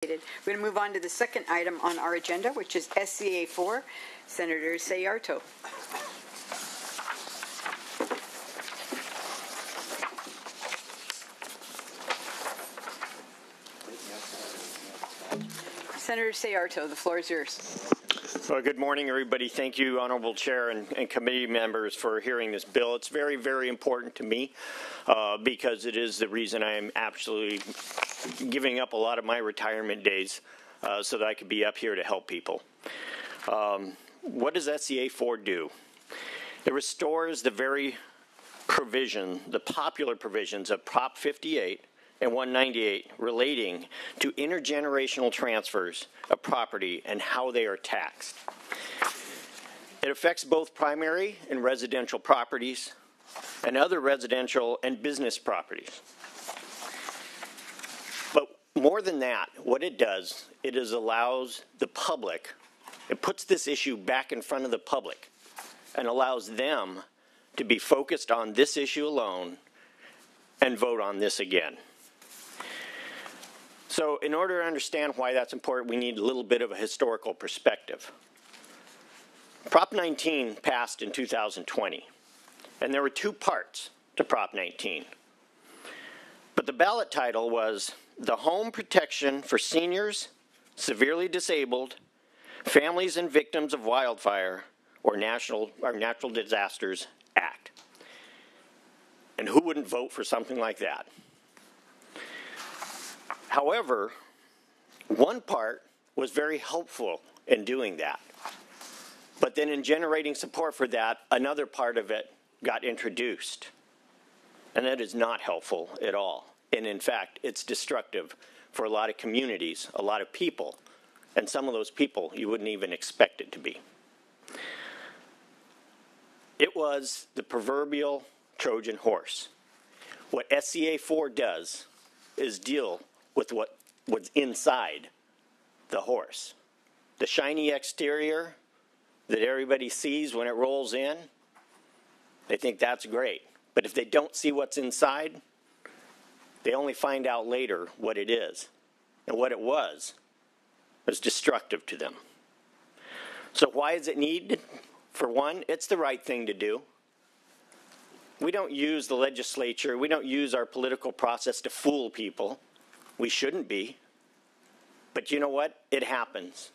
We're going to move on to the second item on our agenda, which is SCA4, Senator Sayarto. Senator Sayarto, the floor is yours. Well, good morning, everybody. Thank you, Honorable Chair and committee members, for hearing this bill. It's very, very important to me because it is the reason I am absolutely giving up a lot of my retirement days so that I could be up here to help people. What does SCA4 do? It restores the very provision, the popular provisions of Prop 58 and 198 relating to intergenerational transfers of property and how they are taxed. It affects both primary and residential properties and other residential and business properties. But more than that, what it does, it allows the public, it puts this issue back in front of the public and allows them to be focused on this issue alone and vote on this again. So in order to understand why that's important, we need a little bit of a historical perspective. Prop 19 passed in 2020, and there were two parts to Prop 19. But the ballot title was the Home Protection for Seniors, Severely Disabled, Families and Victims of Wildfire or Natural Disasters Act. And who wouldn't vote for something like that? However, one part was very helpful in doing that. But then in generating support for that, another part of it got introduced. And that is not helpful at all. And in fact, it's destructive for a lot of communities, a lot of people, and some of those people you wouldn't even expect it to be. It was the proverbial Trojan horse. What SCA4 does is deal with what was inside the horse. The shiny exterior that everybody sees when it rolls in, they think that's great. But if they don't see what's inside, they only find out later what it is. And what it was destructive to them. So why is it needed? For one, it's the right thing to do. We don't use the legislature, we don't use our political process to fool people. We shouldn't be. But you know what? It happens.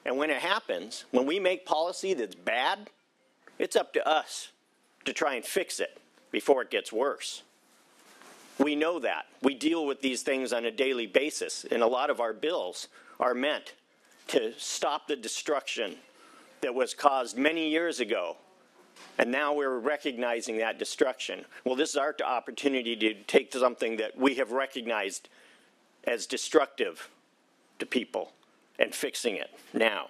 And when it happens, when we make policy that's bad, it's up to us to try and fix it before it gets worse. We know that. We deal with these things on a daily basis, and a lot of our bills are meant to stop the destruction that was caused many years ago. And now we're recognizing that destruction. Well, this is our opportunity to take something that we have recognized as destructive to people and fixing it now.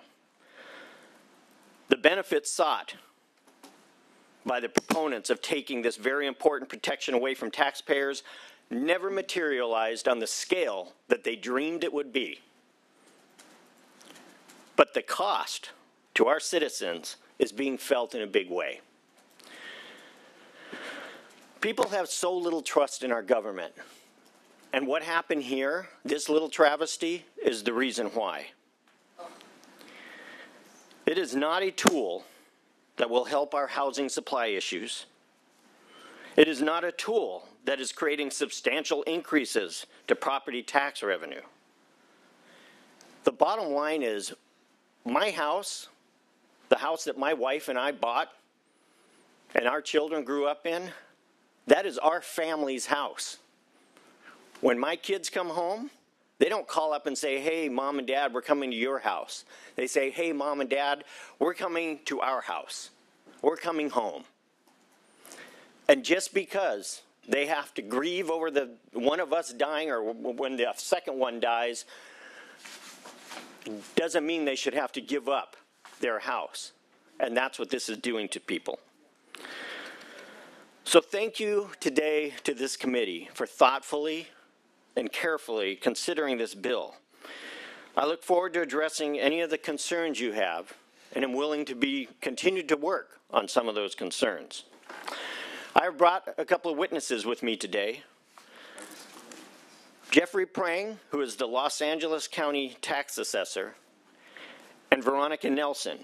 The benefits sought by the proponents of taking this very important protection away from taxpayers never materialized on the scale that they dreamed it would be. But the cost to our citizens is being felt in a big way. People have so little trust in our government. And what happened here, this little travesty, is the reason why. It is not a tool that will help our housing supply issues. It is not a tool that is creating substantial increases to property tax revenue. The bottom line is, my house, the house that my wife and I bought and our children grew up in, that is our family's house. When my kids come home, they don't call up and say, hey, Mom and Dad, we're coming to your house. They say, hey, Mom and Dad, we're coming to our house. We're coming home. And just because they have to grieve over the one of us dying or when the second one dies, doesn't mean they should have to give up their house. And that's what this is doing to people. So thank you today to this committee for thoughtfully and carefully considering this bill. I look forward to addressing any of the concerns you have, and am willing to continue to work on some of those concerns. I have brought a couple of witnesses with me today Jeffrey Prang, who is the Los Angeles County Tax Assessor, and Veronica Nelson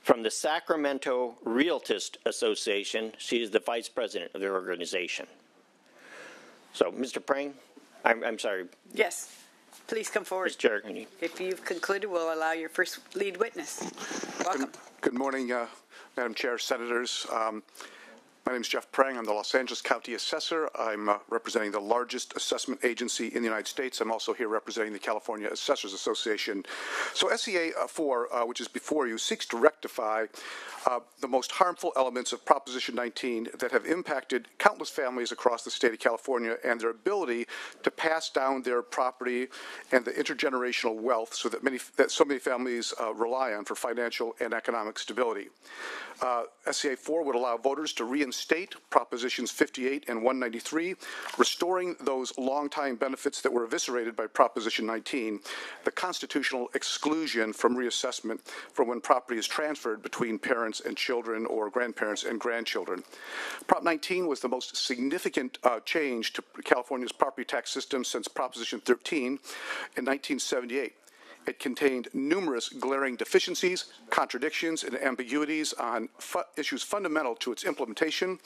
from the Sacramento Realtist Association. She is the Vice President of their organization. So, Mr. Prang, I'm sorry. Yes, please come forward. Mr. Chair, can you? If you've concluded, we'll allow your first lead witness. Welcome. Good morning, Madam Chair, Senators. My name is Jeff Prang. I'm the Los Angeles County Assessor. I'm representing the largest assessment agency in the United States. I'm also here representing the California Assessors Association. So SCA4, which is before you, seeks to rectify the most harmful elements of Proposition 19 that have impacted countless families across the state of California and their ability to pass down their property and the intergenerational wealth that so many families rely on for financial and economic stability. SCA4 would allow voters to reinstate Propositions 58 and 193, restoring those long-time benefits that were eviscerated by Proposition 19, the constitutional exclusion from reassessment for when property is transferred between parents and children or grandparents and grandchildren. Prop 19 was the most significant change to California's property tax system since Proposition 13 in 1978. It contained numerous glaring deficiencies, contradictions, and ambiguities on issues fundamental to its implementation.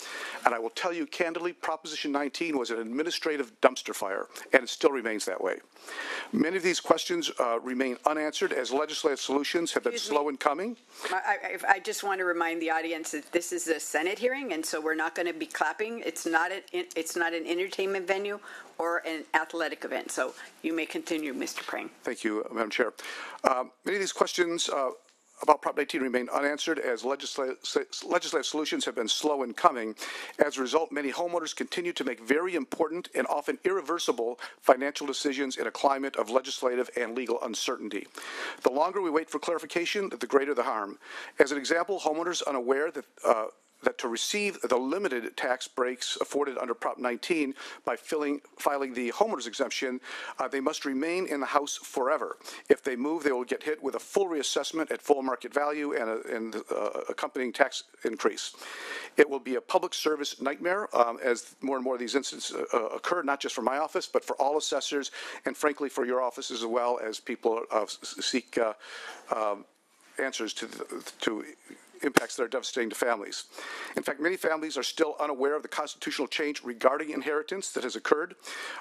And I will tell you candidly, Proposition 19 was an administrative dumpster fire, and it still remains that way. Many of these questions remain unanswered as legislative solutions have been slow in coming. I just want to remind the audience that this is a Senate hearing, and so we're not going to be clapping. It's not an entertainment venue or an athletic event. So you may continue, Mr. Prang. Thank you, Madam Chair. Many of these questions about Prop 19 remain unanswered as legislative solutions have been slow in coming. As a result, many homeowners continue to make very important and often irreversible financial decisions in a climate of legislative and legal uncertainty. The longer we wait for clarification, the greater the harm. As an example, homeowners unaware that to receive the limited tax breaks afforded under Prop 19 by filing the homeowner's exemption, they must remain in the house forever. If they move, they will get hit with a full reassessment at full market value and accompanying tax increase. It will be a public service nightmare as more and more of these incidents occur, not just for my office, but for all assessors and, frankly, for your office as well as people seek answers to impacts that are devastating to families. In fact, many families are still unaware of the constitutional change regarding inheritance that has occurred,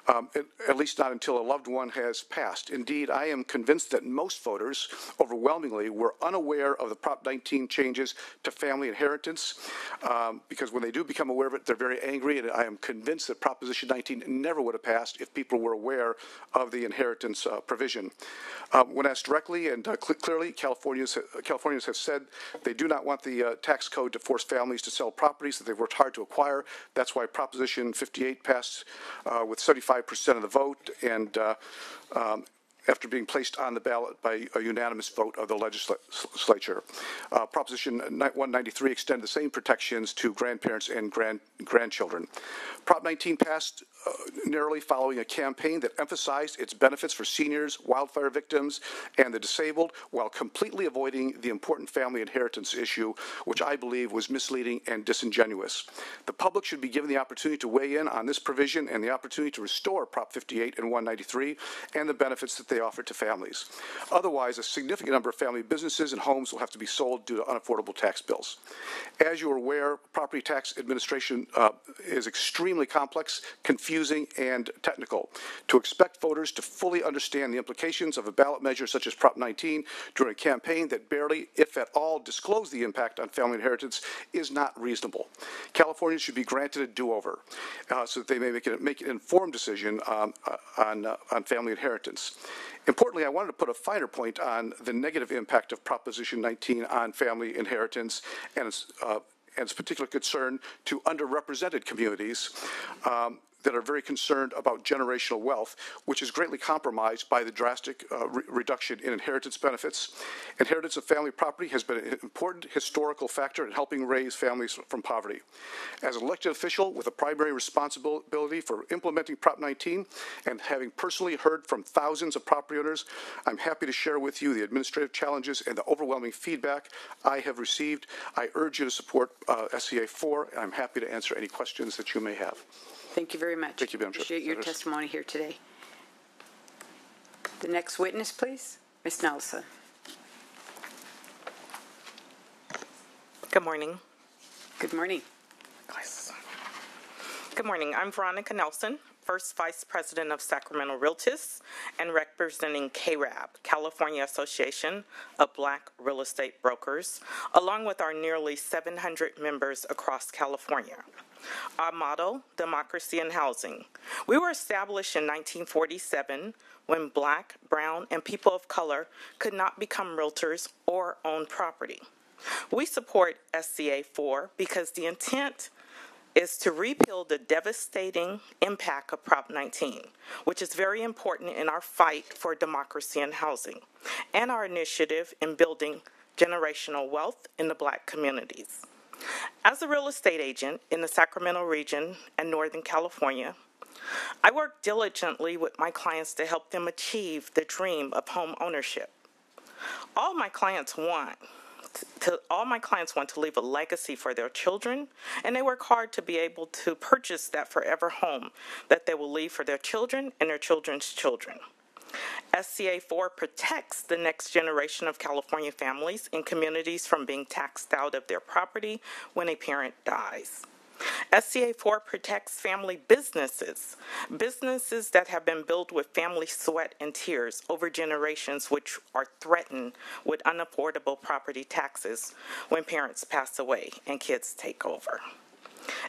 at least not until a loved one has passed. Indeed, I am convinced that most voters, overwhelmingly, were unaware of the Prop 19 changes to family inheritance, because when they do become aware of it, they're very angry, and I am convinced that Proposition 19 never would have passed if people were aware of the inheritance provision. When asked directly and clearly, Californians have said they do not want the tax code to force families to sell properties that they've worked hard to acquire. That's why Proposition 58 passed with 75% of the vote, and after being placed on the ballot by a unanimous vote of the legislature. Proposition 193 extended the same protections to grandparents and grandchildren. Prop 19 passed narrowly following a campaign that emphasized its benefits for seniors, wildfire victims, and the disabled, while completely avoiding the important family inheritance issue, which I believe was misleading and disingenuous. The public should be given the opportunity to weigh in on this provision and the opportunity to restore Prop 58 and 193 and the benefits that they offer to families. Otherwise, a significant number of family businesses and homes will have to be sold due to unaffordable tax bills. As you are aware, property tax administration is extremely complex, confusing, and technical. To expect voters to fully understand the implications of a ballot measure such as Prop 19 during a campaign that barely, if at all, disclosed the impact on family inheritance is not reasonable. Californians should be granted a do-over so that they may make an informed decision on family inheritance. Importantly, I wanted to put a finer point on the negative impact of Proposition 19 on family inheritance and its particular concern to underrepresented communities that are very concerned about generational wealth, which is greatly compromised by the drastic reduction in inheritance benefits. Inheritance of family property has been an important historical factor in helping raise families from poverty. As an elected official with a primary responsibility for implementing Prop 19 and having personally heard from thousands of property owners, I'm happy to share with you the administrative challenges and the overwhelming feedback I have received. I urge you to support SCA4, and I'm happy to answer any questions that you may have. Thank you very much. Thank you, Madam Chair. Appreciate your testimony here today. The next witness, please. Ms. Nelson. Good morning. Good morning. Good morning. I'm Veronica Nelson, First Vice President of Sacramento Realtors and representing CARAB, California Association of Black Real Estate Brokers, along with our nearly 700 members across California. Our motto, democracy in housing. We were established in 1947 when Black, Brown, and people of color could not become realtors or own property. We support SCA4 because the intent is to repeal the devastating impact of Prop 19, which is very important in our fight for democracy in housing, and our initiative in building generational wealth in the Black communities. As a real estate agent in the Sacramento region and Northern California, I work diligently with my clients to help them achieve the dream of home ownership. All my clients want to leave a legacy for their children, and they work hard to be able to purchase that forever home that they will leave for their children and their children's children. SCA4 protects the next generation of California families and communities from being taxed out of their property when a parent dies. SCA4 protects family businesses that have been built with family sweat and tears over generations, which are threatened with unaffordable property taxes when parents pass away and kids take over.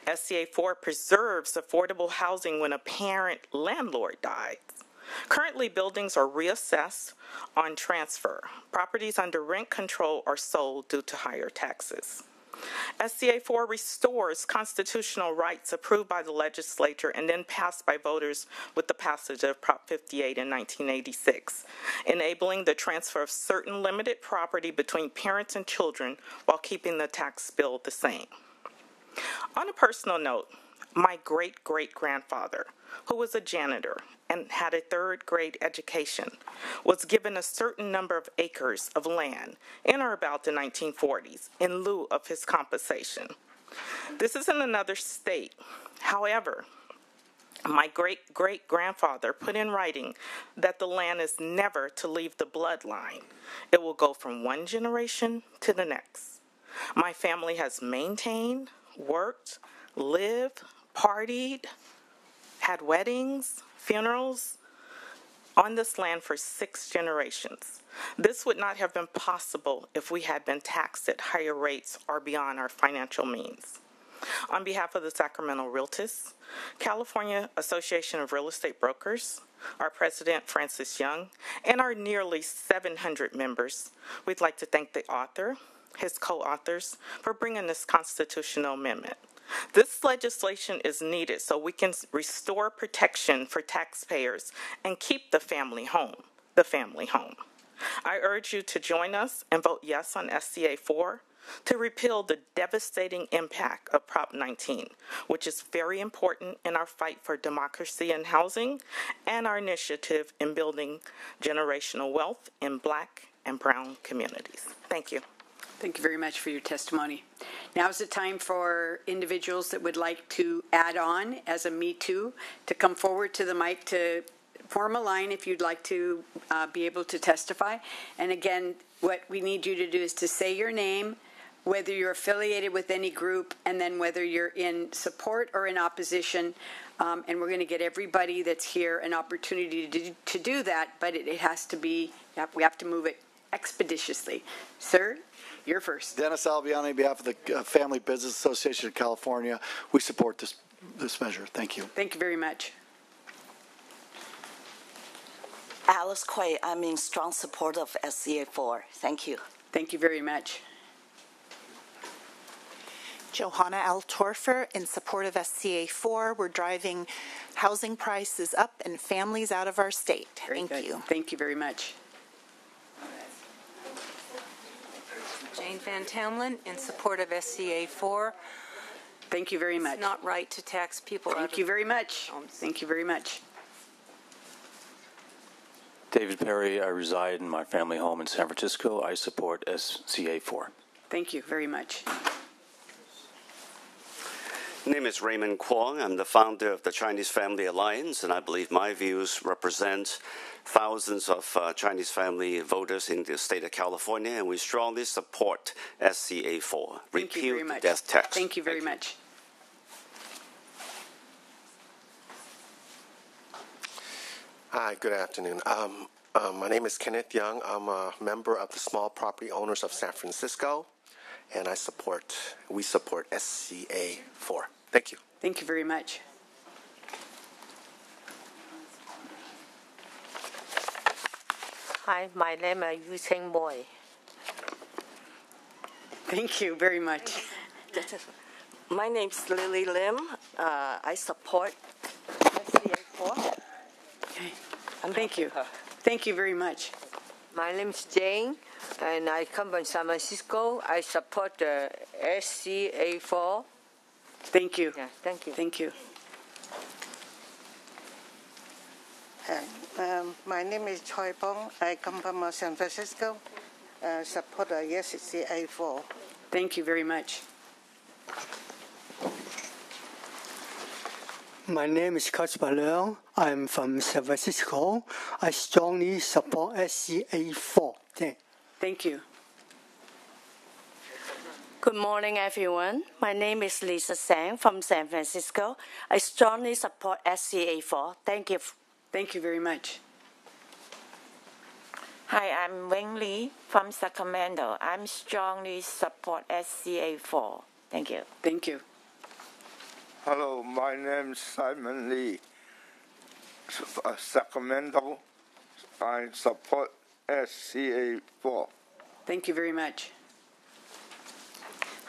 SCA4 preserves affordable housing when a parent landlord dies. Currently, buildings are reassessed on transfer. Properties under rent control are sold due to higher taxes. SCA4 restores constitutional rights approved by the legislature and then passed by voters with the passage of Prop 58 in 1986, enabling the transfer of certain limited property between parents and children while keeping the tax bill the same. On a personal note, my great-great-grandfather, who was a janitor and had a third-grade education, was given a certain number of acres of land in or about the 1940s in lieu of his compensation. This is in another state. However, my great-great-grandfather put in writing that the land is never to leave the bloodline. It will go from one generation to the next. My family has maintained, worked, lived, partied, had weddings, funerals on this land for 6 generations. This would not have been possible if we had been taxed at higher rates or beyond our financial means. On behalf of the Sacramento Realtors, California Association of Real Estate Brokers, our president, Francis Young, and our nearly 700 members, we'd like to thank the author, his co-authors, for bringing this constitutional amendment. This legislation is needed so we can restore protection for taxpayers and keep the family home. I urge you to join us and vote yes on SCA4 to repeal the devastating impact of Prop 19, which is very important in our fight for democracy and housing and our initiative in building generational wealth in Black and Brown communities. Thank you. Thank you very much for your testimony. Now is the time for individuals that would like to add on as a Me Too to come forward to the mic to form a line if you'd like to be able to testify. And again, what we need you to do is to say your name, whether you're affiliated with any group, and then whether you're in support or in opposition. And we're going to get everybody that's here an opportunity to do that, but it has to be, we have to move it expeditiously. Sir, you're first. Dennis Albiani, on behalf of the Family Business Association of California, we support this measure. Thank you. Thank you very much. Alice Quay, I'm in strong support of SCA4. Thank you. Thank you very much. Johanna Altorfer, in support of SCA4. We're driving housing prices up and families out of our state. Thank you. Thank you very much. Jane Van Tamlin, in support of SCA4. Thank you very much. It's not right to tax people. Thank you very much. Thank you very much. David Perry, I reside in my family home in San Francisco. I support SCA4. Thank you very much. My name is Raymond Kwong. I'm the founder of the Chinese Family Alliance, and I believe my views represent thousands of Chinese family voters in the state of California, and we strongly support SCA4. Repeal the death tax. Thank you very much. Hi, good afternoon. My name is Kenneth Young. I'm a member of the Small Property Owners of San Francisco, and we support SCA4. Thank you. Thank you very much. Hi, my name is Yu Cheng Boy. Thank you very much. My name is Lily Lim. I support SCA4. Okay. Thank you. Thank you very much. My name is Jane, and I come from San Francisco. I support the SCA4. Thank you. Yeah, thank you. Thank you. My name is Choi Bong. I come from San Francisco. Support the SCA4. Thank you very much. My name is Kasper Leung. I'm from San Francisco. I strongly support SCA4. Thank you. Good morning, everyone. My name is Lisa Sang from San Francisco. I strongly support SCA4. Thank you. Thank you very much. Hi, I'm Wing Lee from Sacramento. I'm strongly support SCA4. Thank you. Thank you. Hello, my name is Simon Lee, Sacramento. I support SCA4. Thank you very much.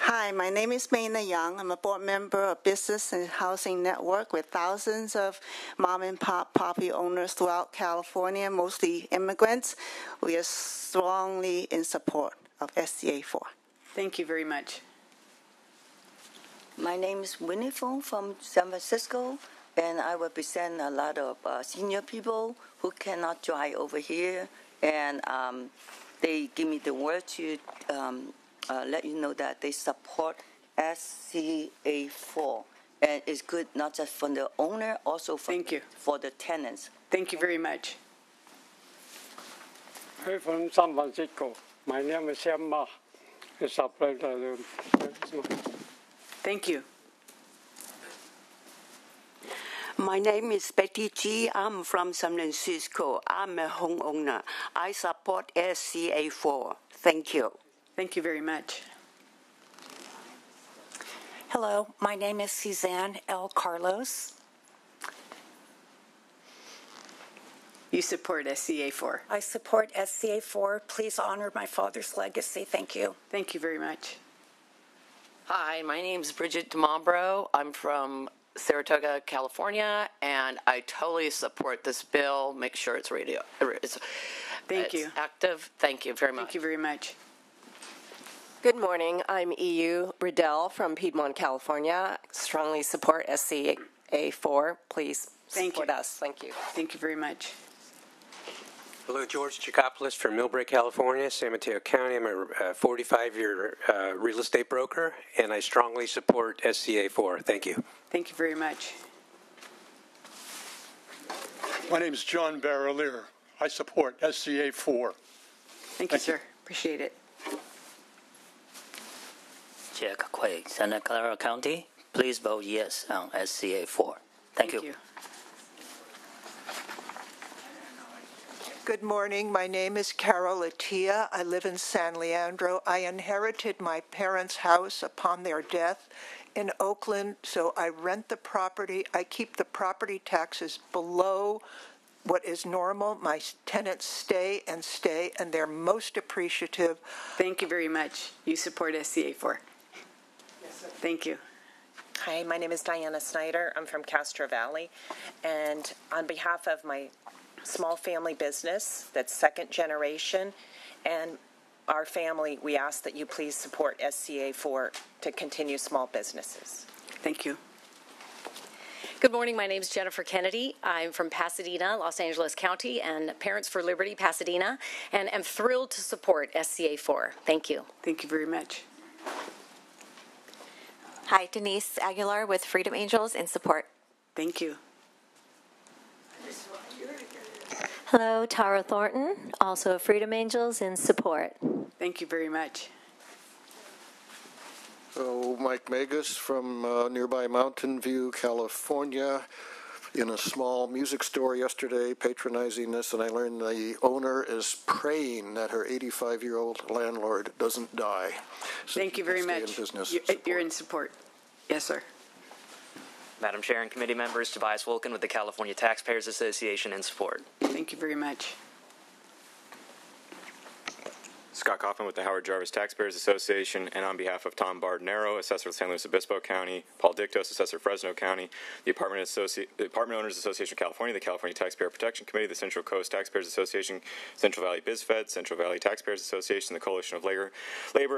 Hi, my name is Maina Young. I'm a board member of Business and Housing Network with thousands of mom and pop property owners throughout California, mostly immigrants. We are strongly in support of SCA4. Thank you very much. My name is Winnie Fong from San Francisco, and I represent a lot of senior people who cannot drive over here, and they give me the word to let you know that they support SCA4, and it's good not just for the owner, also for the tenants. Thank you very much. Hey, from San Francisco. My name is Sam Ma. I support the Thank you. My name is Betty G. I'm from San Francisco. I'm a homeowner. I support SCA4. Thank you. Thank you very much. Hello, my name is Suzanne L. Carlos. You support SCA4. I support SCA4. Please honor my father's legacy. Thank you. Thank you very much. Hi, my name is Bridget DeMambro. I'm from Saratoga, California, and I totally support this bill. Make sure it's Thank you. Active. Thank you very much. Thank you very much. Good morning. I'm EU Riddell from Piedmont, California. Strongly support SCA4. Please support us. Thank you. Thank you very much. Hello, George Chikopoulos from Millbrae, California, San Mateo County. I'm a 45-year real estate broker, and I strongly support SCA4. Thank you. Thank you very much. My name is John Barrelier. I support SCA4. Thank you, sir. Appreciate it. Jack Quay, Santa Clara County. Please vote yes on SCA4. Thank you. Good morning. My name is Carol Attia. I live in San Leandro. I inherited my parents' house upon their death in Oakland, so I rent the property. I keep the property taxes below what is normal. My tenants stay, and they're most appreciative. Thank you very much. You support SCA4. Yes, Thank you. Hi, my name is Diana Snyder. I'm from Castro Valley, and on behalf of my small family business that's second generation and our family, we ask that you please support SCA4 to continue small businesses. Thank you. Good morning. My name is Jennifer Kennedy. I'm from Pasadena, Los Angeles County, and Parents for Liberty, Pasadena, and am thrilled to support SCA4. Thank you. Thank you very much. Hi, Denise Aguilar with Freedom Angels in support. Thank you. Hello, Tara Thornton, also Freedom Angels in support. Thank you very much. So, Mike Magus from nearby Mountain View, California. In a small music store yesterday, patronizing this, and I learned the owner is praying that her 85-year-old landlord doesn't die. So Thank you very much. You're in support. Yes, sir. Madam Chair and committee members, Tobias Wilkin with the California Taxpayers Association in support. Thank you very much. Scott Kaufman with the Howard Jarvis Taxpayers Association, and on behalf of Tom Bardnero, Assessor of San Luis Obispo County, Paul Dictos, Assessor of Fresno County, the Apartment Owners Association of California, the California Taxpayer Protection Committee, the Central Coast Taxpayers Association, Central Valley BizFed, Central Valley Taxpayers Association, the Coalition of Labor,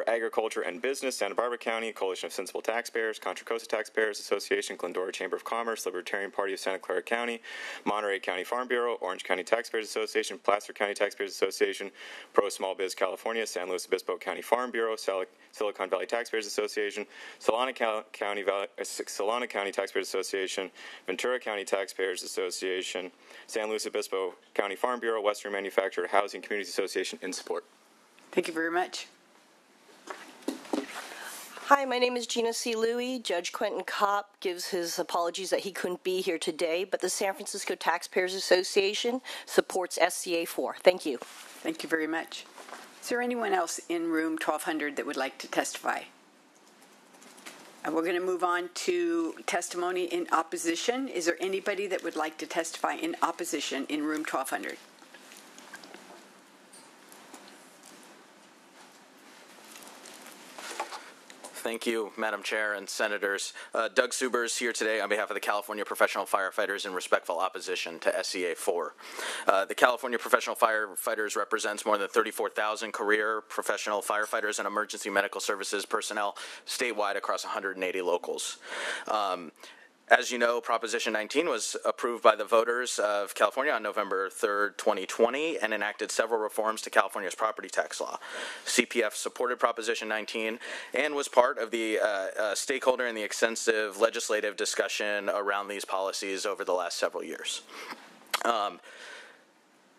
Agriculture, and Business, Santa Barbara County, Coalition of Sensible Taxpayers, Contra Costa Taxpayers Association, Glendora Chamber of Commerce, Libertarian Party of Santa Clara County, Monterey County Farm Bureau, Orange County Taxpayers Association, Placer County Taxpayers Association, Pro Small Biz California, San Luis Obispo County Farm Bureau, Silicon Valley Taxpayers Association, Solana County Taxpayers Association, Ventura County Taxpayers Association, San Luis Obispo County Farm Bureau, Western Manufactured Housing Communities Association in support. Thank you very much. Hi, my name is Gina C. Louie. Judge Quentin Kopp gives his apologies that he couldn't be here today, but the San Francisco Taxpayers Association supports SCA4. Thank you. Thank you very much. Is there anyone else in room 1200 that would like to testify? And we're going to move on to testimony in opposition. Is there anybody that would like to testify in opposition in room 1200? Thank you, Madam Chair and Senators. Doug Subers here today on behalf of the California Professional Firefighters in respectful opposition to SCA4. The California Professional Firefighters represents more than 34,000 career professional firefighters and emergency medical services personnel statewide across 180 locals. As you know, Proposition 19 was approved by the voters of California on November 3rd, 2020, and enacted several reforms to California's property tax law. CPF supported Proposition 19 and was part of the stakeholder in the extensive legislative discussion around these policies over the last several years.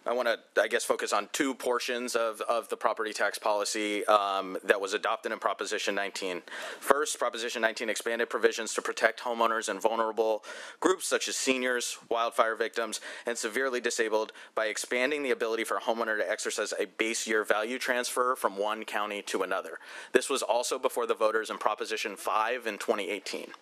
I want to, focus on two portions of the property tax policy that was adopted in Proposition 19. First, Proposition 19 expanded provisions to protect homeowners and vulnerable groups such as seniors, wildfire victims, and severely disabled by expanding the ability for a homeowner to exercise a base year value transfer from one county to another. This was also before the voters in Proposition 5 in 2018.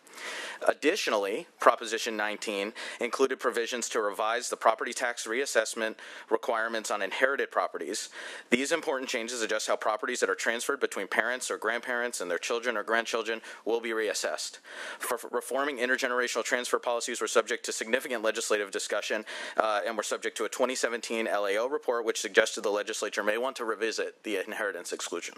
Additionally, Proposition 19 included provisions to revise the property tax reassessment requirements on inherited properties. These important changes adjust how properties that are transferred between parents or grandparents and their children or grandchildren will be reassessed. For reforming intergenerational transfer policies were subject to significant legislative discussion and were subject to a 2017 LAO report which suggested the legislature may want to revisit the inheritance exclusion.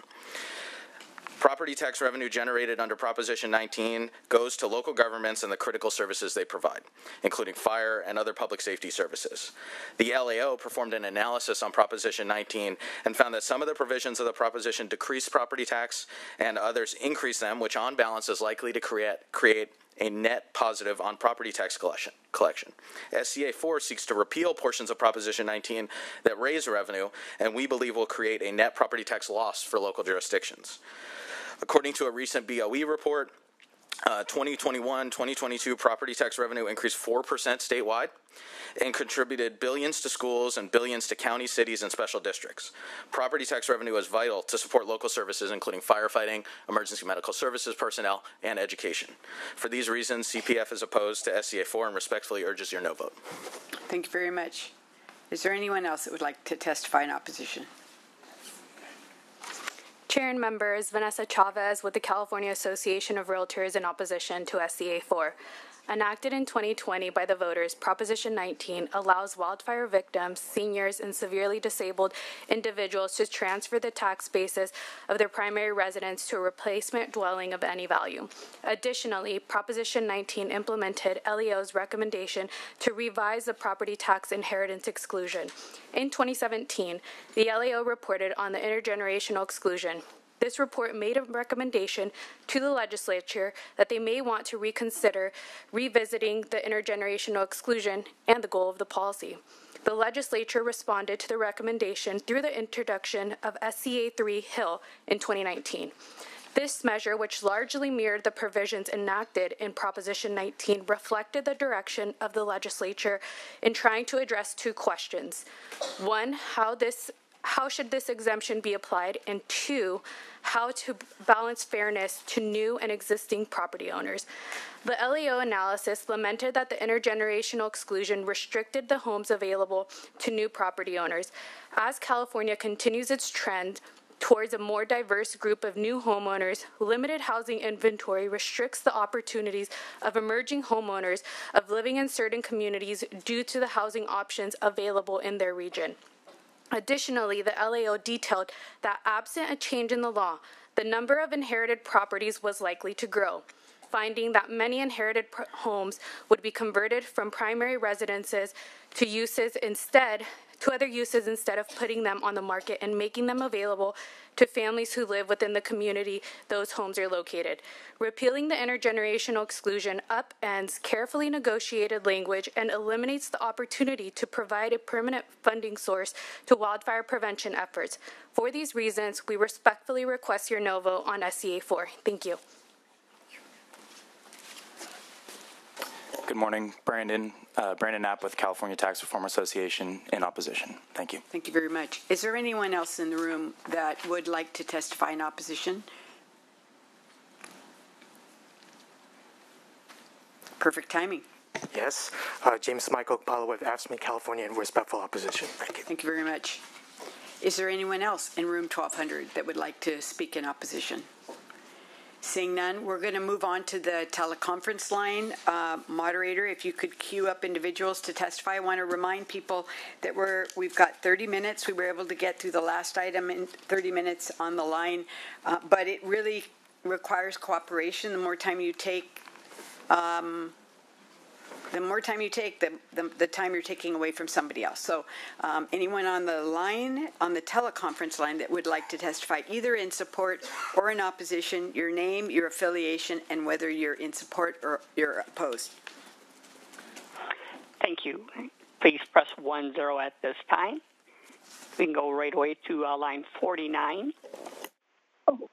Property tax revenue generated under Proposition 19 goes to local governments and the critical services they provide, including fire and other public safety services. The LAO performed an analysis on Proposition 19 and found that some of the provisions of the proposition decrease property tax and others increase them, which on balance is likely to create a net positive on property tax collection. SCA4 seeks to repeal portions of Proposition 19 that raise revenue, and we believe will create a net property tax loss for local jurisdictions. According to a recent BOE report, 2021-2022 property tax revenue increased 4% statewide and contributed billions to schools and billions to counties, cities, and special districts. Property tax revenue is vital to support local services, including firefighting, emergency medical services personnel, and education. For these reasons, CPF is opposed to SCA4 and respectfully urges your no vote. Thank you very much. Is there anyone else that would like to testify in opposition? Chair and members, Vanessa Chavez with the California Association of Realtors in opposition to SCA4. Enacted in 2020 by the voters, Proposition 19 allows wildfire victims, seniors, and severely disabled individuals to transfer the tax basis of their primary residence to a replacement dwelling of any value. Additionally, Proposition 19 implemented LEO's recommendation to revise the property tax inheritance exclusion. In 2017, the LEO reported on the intergenerational exclusion. This report made a recommendation to the legislature that they may want to reconsider revisiting the intergenerational exclusion and the goal of the policy. The legislature responded to the recommendation through the introduction of SCA3 Hill in 2019. This measure, which largely mirrored the provisions enacted in Proposition 19, reflected the direction of the legislature in trying to address two questions. One, how should this exemption be applied? And two, how to balance fairness to new and existing property owners. The LAO analysis lamented that the intergenerational exclusion restricted the homes available to new property owners. As California continues its trend towards a more diverse group of new homeowners, limited housing inventory restricts the opportunities of emerging homeowners of living in certain communities due to the housing options available in their region. Additionally, the LAO detailed that absent a change in the law, the number of inherited properties was likely to grow, finding that many inherited homes would be converted from primary residences to other uses instead of putting them on the market and making them available to families who live within the community those homes are located. Repealing the intergenerational exclusion upends carefully negotiated language and eliminates the opportunity to provide a permanent funding source to wildfire prevention efforts. For these reasons, we respectfully request your no vote on SCA4. Thank you. Good morning, Brandon Knapp with California Tax Reform Association in opposition. Thank you. Thank you very much. Is there anyone else in the room that would like to testify in opposition? Perfect timing. Yes. James Michael Palo with AFSCME California in respectful opposition. Thank you. Thank you very much. Is there anyone else in room 1200 that would like to speak in opposition? Seeing none, we're going to move on to the teleconference line. Moderator, if you could queue up individuals to testify. I want to remind people that we've got 30 minutes. We were able to get through the last item in 30 minutes on the line, but it really requires cooperation. The more time you take, the time you're taking away from somebody else. So anyone on the line, on the teleconference line that would like to testify either in support or in opposition, your name, your affiliation, and whether you're in support or you're opposed. Thank you. Please press 10 at this time. We can go right away to line 49. Oh.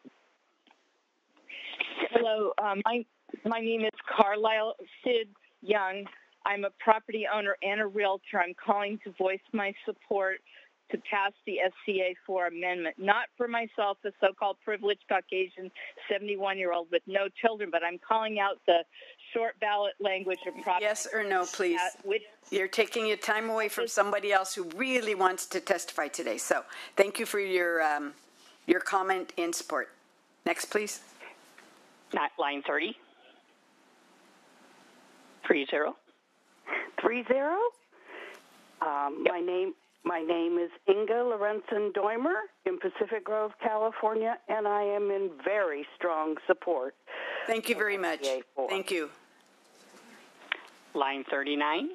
Hello, my name is Carlisle Sid Young. I'm a property owner and a realtor. I'm calling to voice my support to pass the SCA4 amendment, not for myself, a so-called privileged Caucasian 71-year-old with no children, but I'm calling out the short ballot language of property. Yes or no, please. You're taking your time away from somebody else who really wants to testify today. So thank you for your comment in support. Next, please. Not line 30. 30. My name is Inga Lorenzen Doimer in Pacific Grove, California, and I am in very strong support. Thank you very much. Thank you. Line 39.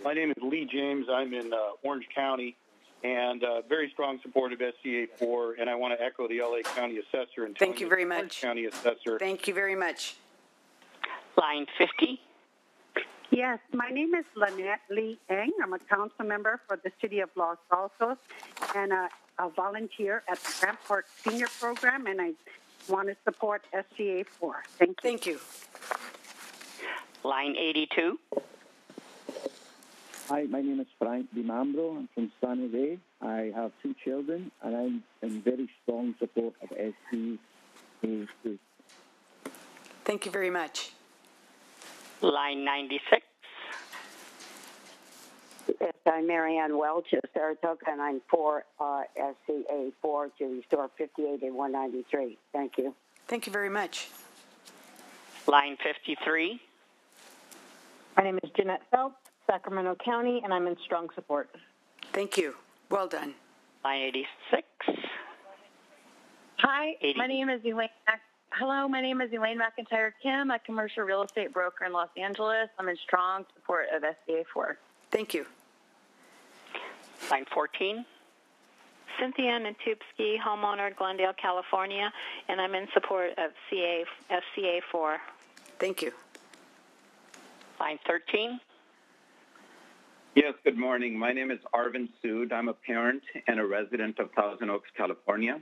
My name is Lee James. I'm in Orange County, and very strong support of SCA4, and I want to echo the LA County Assessor and thank you very much. Orange County Assessor. Thank you very much. Line 50. Yes, my name is Lynette Lee Eng. I'm a council member for the City of Los Altos and a volunteer at the Rampart Senior Program, and I want to support SCA4. Thank you. Thank you. Line 82. Hi, my name is Frank DiMambro. I'm from San Jose. I have 2 children, and I'm in very strong support of SCA2. Thank you very much. Line 96. Yes, I'm Marianne Welch of Saratoga, and I'm for SCA4 to restore 58 and 193. Thank you. Thank you very much. Line 53. My name is Jeanette Phelps, Sacramento County, and I'm in strong support. Thank you. Well done. Line 86. Hi, my name is Elaine. Hello, my name is Elaine McIntyre Kim, a commercial real estate broker in Los Angeles. I'm in strong support of SCA4. Thank you. Line 14. Cynthia Natupski, homeowner, Glendale, California, and I'm in support of SCA4. Thank you. Line 13. Yes, good morning. My name is Arvind Sood. I'm a parent and a resident of Thousand Oaks, California.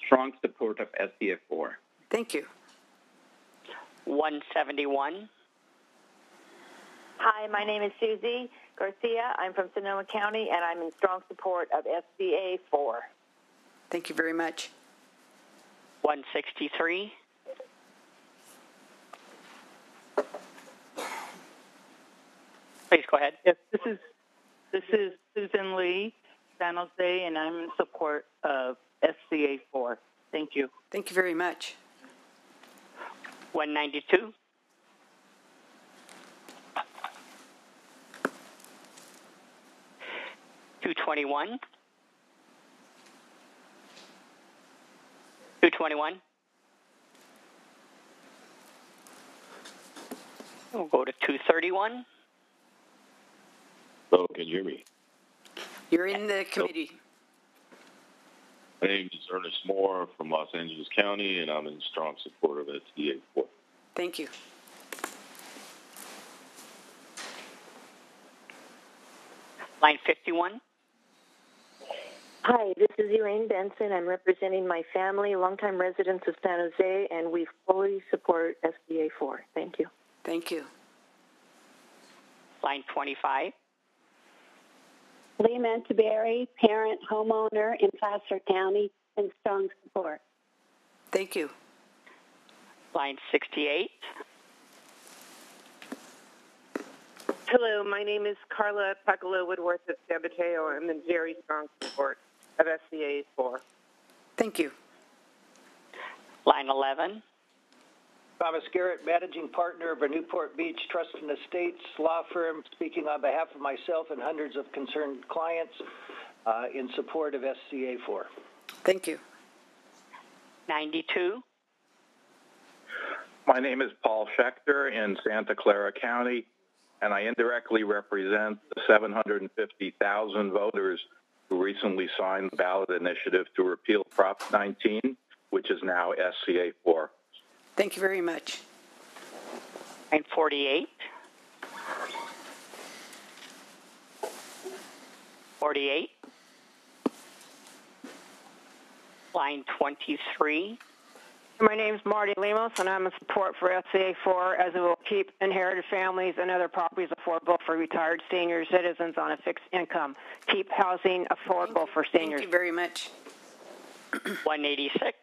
Strong support of SCA4. Thank you. 171. Hi, my name is Susie Garcia. I'm from Sonoma County, and I'm in strong support of SCA4. Thank you very much. 163. Please go ahead. Yes, this is Susan Lee, San Jose, and I'm in support of SCA4. Thank you. Thank you very much. 192. $221. We'll go to 231. Hello, can you hear me? You're in the committee. My name is Ernest Moore from Los Angeles County, and I'm in strong support of SCA4. Thank you. Line 51. Hi, this is Elaine Benson. I'm representing my family, longtime residents of San Jose, and we fully support SCA4. Thank you. Thank you. Line 25. Lee Mantaberry, parent, homeowner in Placer County, and strong support. Thank you. Line 68. Hello, my name is Carla Pacolo Woodworth of San Mateo. I'm in very strong support of SCA4. Thank you. Line 11. Thomas Garrett, managing partner of a Newport Beach Trust and Estates law firm, speaking on behalf of myself and hundreds of concerned clients in support of SCA4. Thank you. 92. My name is Paul Schechter in Santa Clara County, and I indirectly represent the 750,000 voters who recently signed the ballot initiative to repeal Prop 19, which is now SCA4. Thank you very much. Line 48. 48. Line 23. My name is Marty Lemos, and I'm in support for SCA4 as it will keep inherited families and other properties affordable for retired senior citizens on a fixed income. Keep housing affordable for seniors. Thank you very much. 186.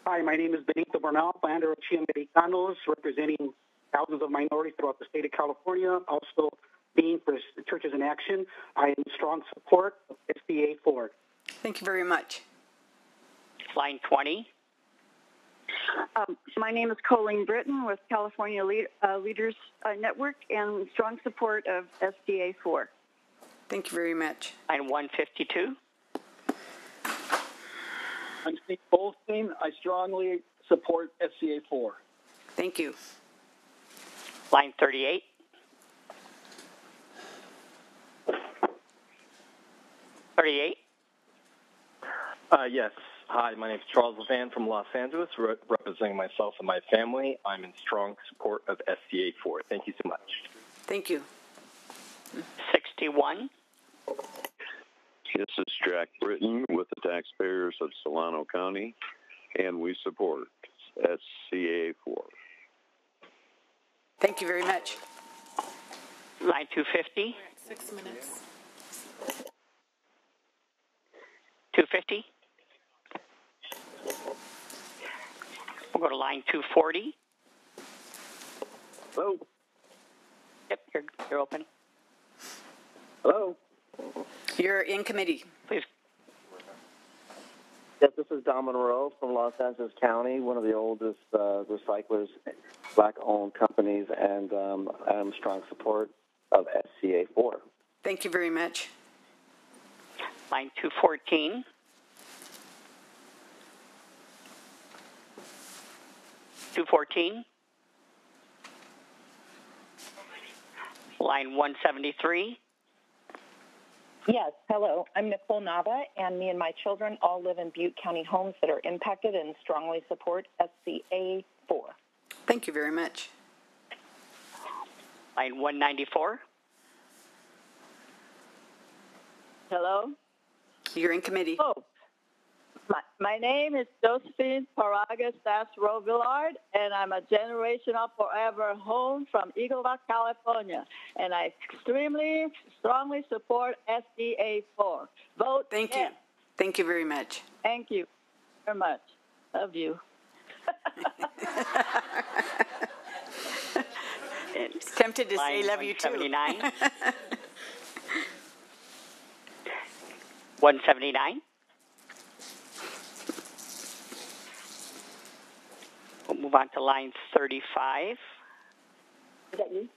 Hi, my name is Benito Bernal, founder of Chiamericanos, representing thousands of minorities throughout the state of California, also being for Churches in Action. I am in strong support of SCA4. Thank you very much. Line 20. My name is Colleen Britton with California Leaders Network and strong support of SCA4. Thank you very much. Line 152. I'm Steve Goldstein. I strongly support SCA4. Thank you. Line 38. Yes. Hi, my name is Charles Levan from Los Angeles, representing myself and my family. I'm in strong support of SCA4. Thank you so much. Thank you. 61. This is Jack Britton with the taxpayers of Solano County, and we support SCA4. Thank you very much. Line 250. 6 minutes. 250. We'll go to line 240. Hello. Yep, you're open. Hello. You're in committee. Please. Yes, this is Don Monroe from Los Angeles County, one of the oldest recyclers, black-owned companies, and I'm strong support of SCA4. Thank you very much. Line 214. Line 173. Yes, hello. I'm Nicole Nava, and me and my children all live in Butte County homes that are impacted and strongly support SCA 4. Thank you very much. Line 194. Hello? You're in committee. Oh, my name is Josephine Paragas Villard, and I'm a generational forever home from Eagle Rock, California. And I extremely strongly support SDA 4. Vote Thank you. yes. Thank you very much. Thank you very much. Love you. It's tempted to say love you too. 179. We'll move on to line 35. Is that you?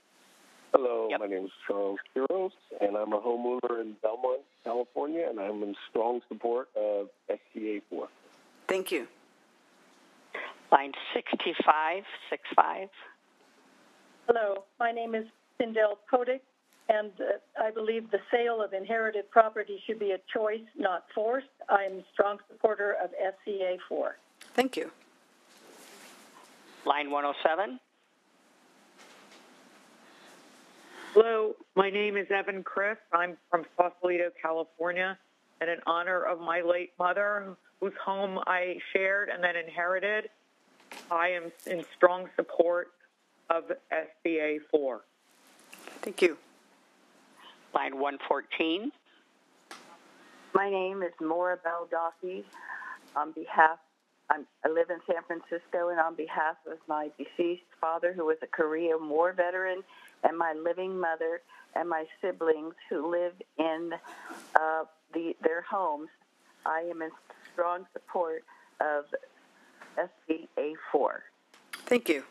Hello, my name is Charles Quiros, and I'm a homeowner in Belmont, California, and I'm in strong support of SCA 4. Thank you. Line 65. Hello, my name is Sindel Kodik, and I believe the sale of inherited property should be a choice, not forced. I'm a strong supporter of SCA 4. Thank you. Line 107. Hello, my name is Evan Chris. I'm from Sausalito, California, and in honor of my late mother, whose home I shared and then inherited, I am in strong support of SBA 4. Thank you. Line 114. My name is Maura Baldassi. I live in San Francisco, and on behalf of my deceased father, who was a Korean War veteran, and my living mother and my siblings who live in their homes, I am in strong support of SCA 4. Thank you.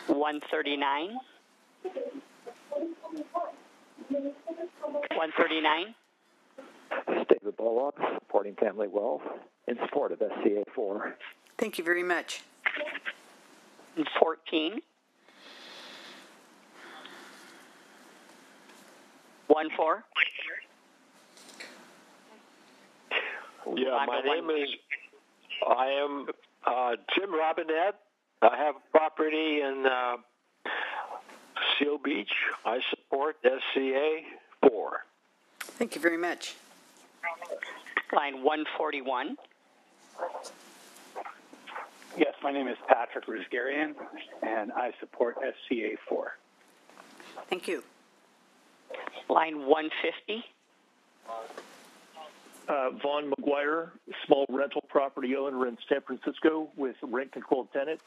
139. 139. David Bullock, supporting family wealth, in support of SCA 4. Thank you very much. 14. 14. Yeah, my name is, I am Jim Robinette. I have property in Seal Beach. I support SCA 4. Thank you very much. Line 141. Yes, my name is Patrick Rusgarian, and I support SCA 4. Thank you. Line 150. Vaughn McGuire, small rental property owner in San Francisco with rent-controlled tenants,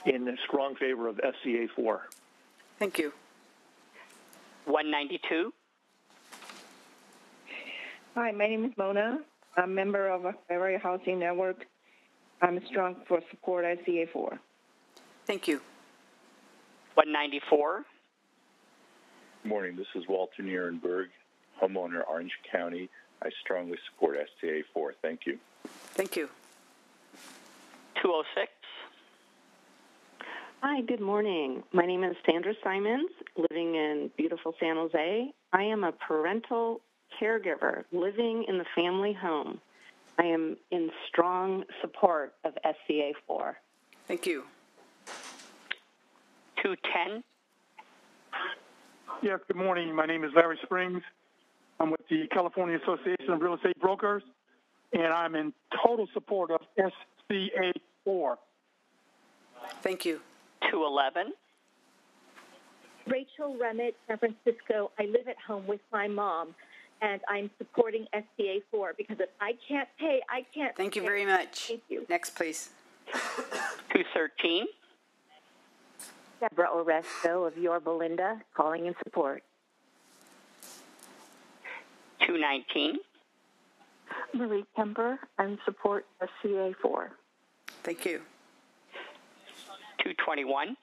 in strong favor of SCA 4. Thank you. 192. Hi, my name is Mona. I'm a member of a Area Housing Network. I'm strong for support SCA 4. Thank you. 194. Good morning. This is Walter Nierenberg, homeowner, Orange County. I strongly support SCA 4. Thank you. Thank you. 206. Hi, good morning. My name is Sandra Simons, living in beautiful San Jose. I am a parental caregiver living in the family home. I am in strong support of SCA 4. Thank you. 210. Yes, good morning. My name is Larry Springs. I'm with the California Association of Real Estate Brokers, and I'm in total support of SCA 4. Thank you. 211. Rachel Remmett, San Francisco. I live at home with my mom, and I'm supporting SCA 4 because if I can't pay, I can't Thank you pay. very much. Thank you. Next, please. 213. Deborah Oresto of Yorba Linda, calling in support. 219. Marie Kemper, and support SCA 4. Thank you. 221.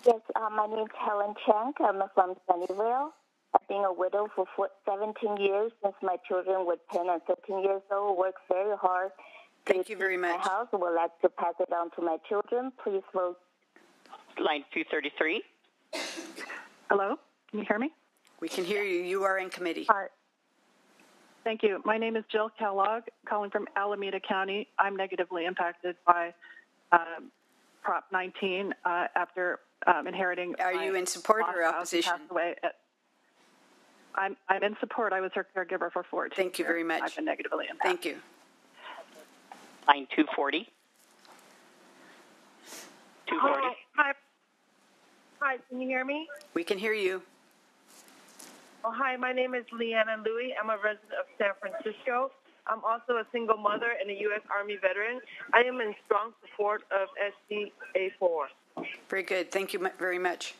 Yes, my name is Helen Chang. I'm from Sunnyvale. I've been a widow for 17 years since my children were 10 and 13 years old. Worked very hard. Thank you very much. My house. Would like to pass it on to my children. Please vote. Line 233. Hello? Can you hear me? We can hear you. You are in committee. Hi. Thank you. My name is Jill Kellogg, calling from Alameda County. I'm negatively impacted by Prop 19 after inheriting. Are you in support or opposition? I'm in support. I was her caregiver for 14 years. Thank you very much. I've been negatively impacted. Thank you. Line 240. 240. Hi, can you hear me? We can hear you. Oh, hi, my name is Leanna Louie. I'm a resident of San Francisco. I'm also a single mother and a U.S. Army veteran. I am in strong support of SCA4. Very good. Thank you very much.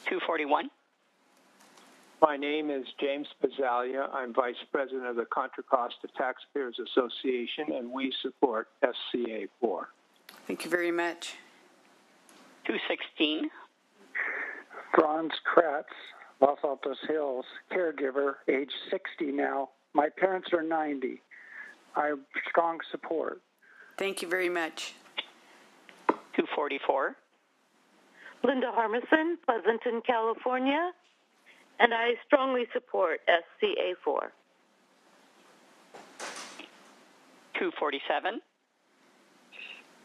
241. My name is James Pizzalia. I'm Vice President of the Contra Costa Taxpayers Association, and we support SCA4. Thank you very much. 216. Franz Kratz, Los Altos Hills, caregiver, age 60 now. My parents are 90. I'm strong support. Thank you very much. 244. Linda Harmison, Pleasanton, California, and I strongly support SCA4. 247.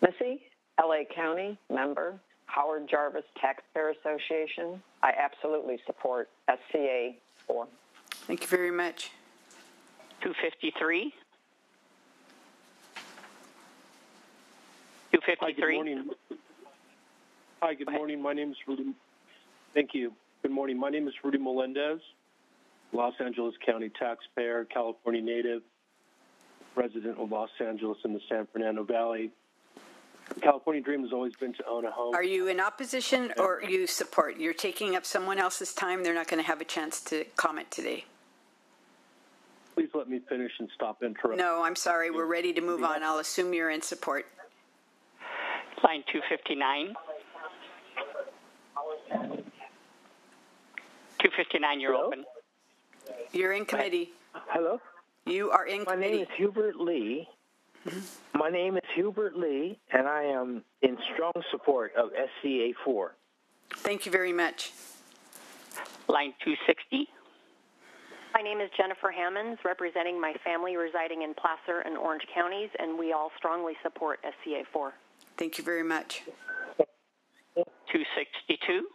Missy, LA County, member, Howard Jarvis Taxpayer Association. I absolutely support SCA4. Thank you very much. 253. 253. Hi, good morning. Hi, good morning. My name is Rudy. Thank you. Good morning. My name is Rudy Melendez, Los Angeles County taxpayer, California native, resident of Los Angeles in the San Fernando Valley. The California dream has always been to own a home. Are you in opposition or you support? You're taking up someone else's time. They're not going to have a chance to comment today. Please let me finish and stop interrupting. No, I'm sorry. We're ready to move on. I'll assume you're in support. Line 259. 259, you're Hello? open. You're in committee. Hello? You are in committee. My name is Hubert Lee. Mm-hmm. My name is Hubert Lee, and I am in strong support of SCA4. Thank you very much. Line 260. My name is Jennifer Hammonds, representing my family residing in Placer and Orange counties, and we all strongly support SCA4. Thank you very much. 262.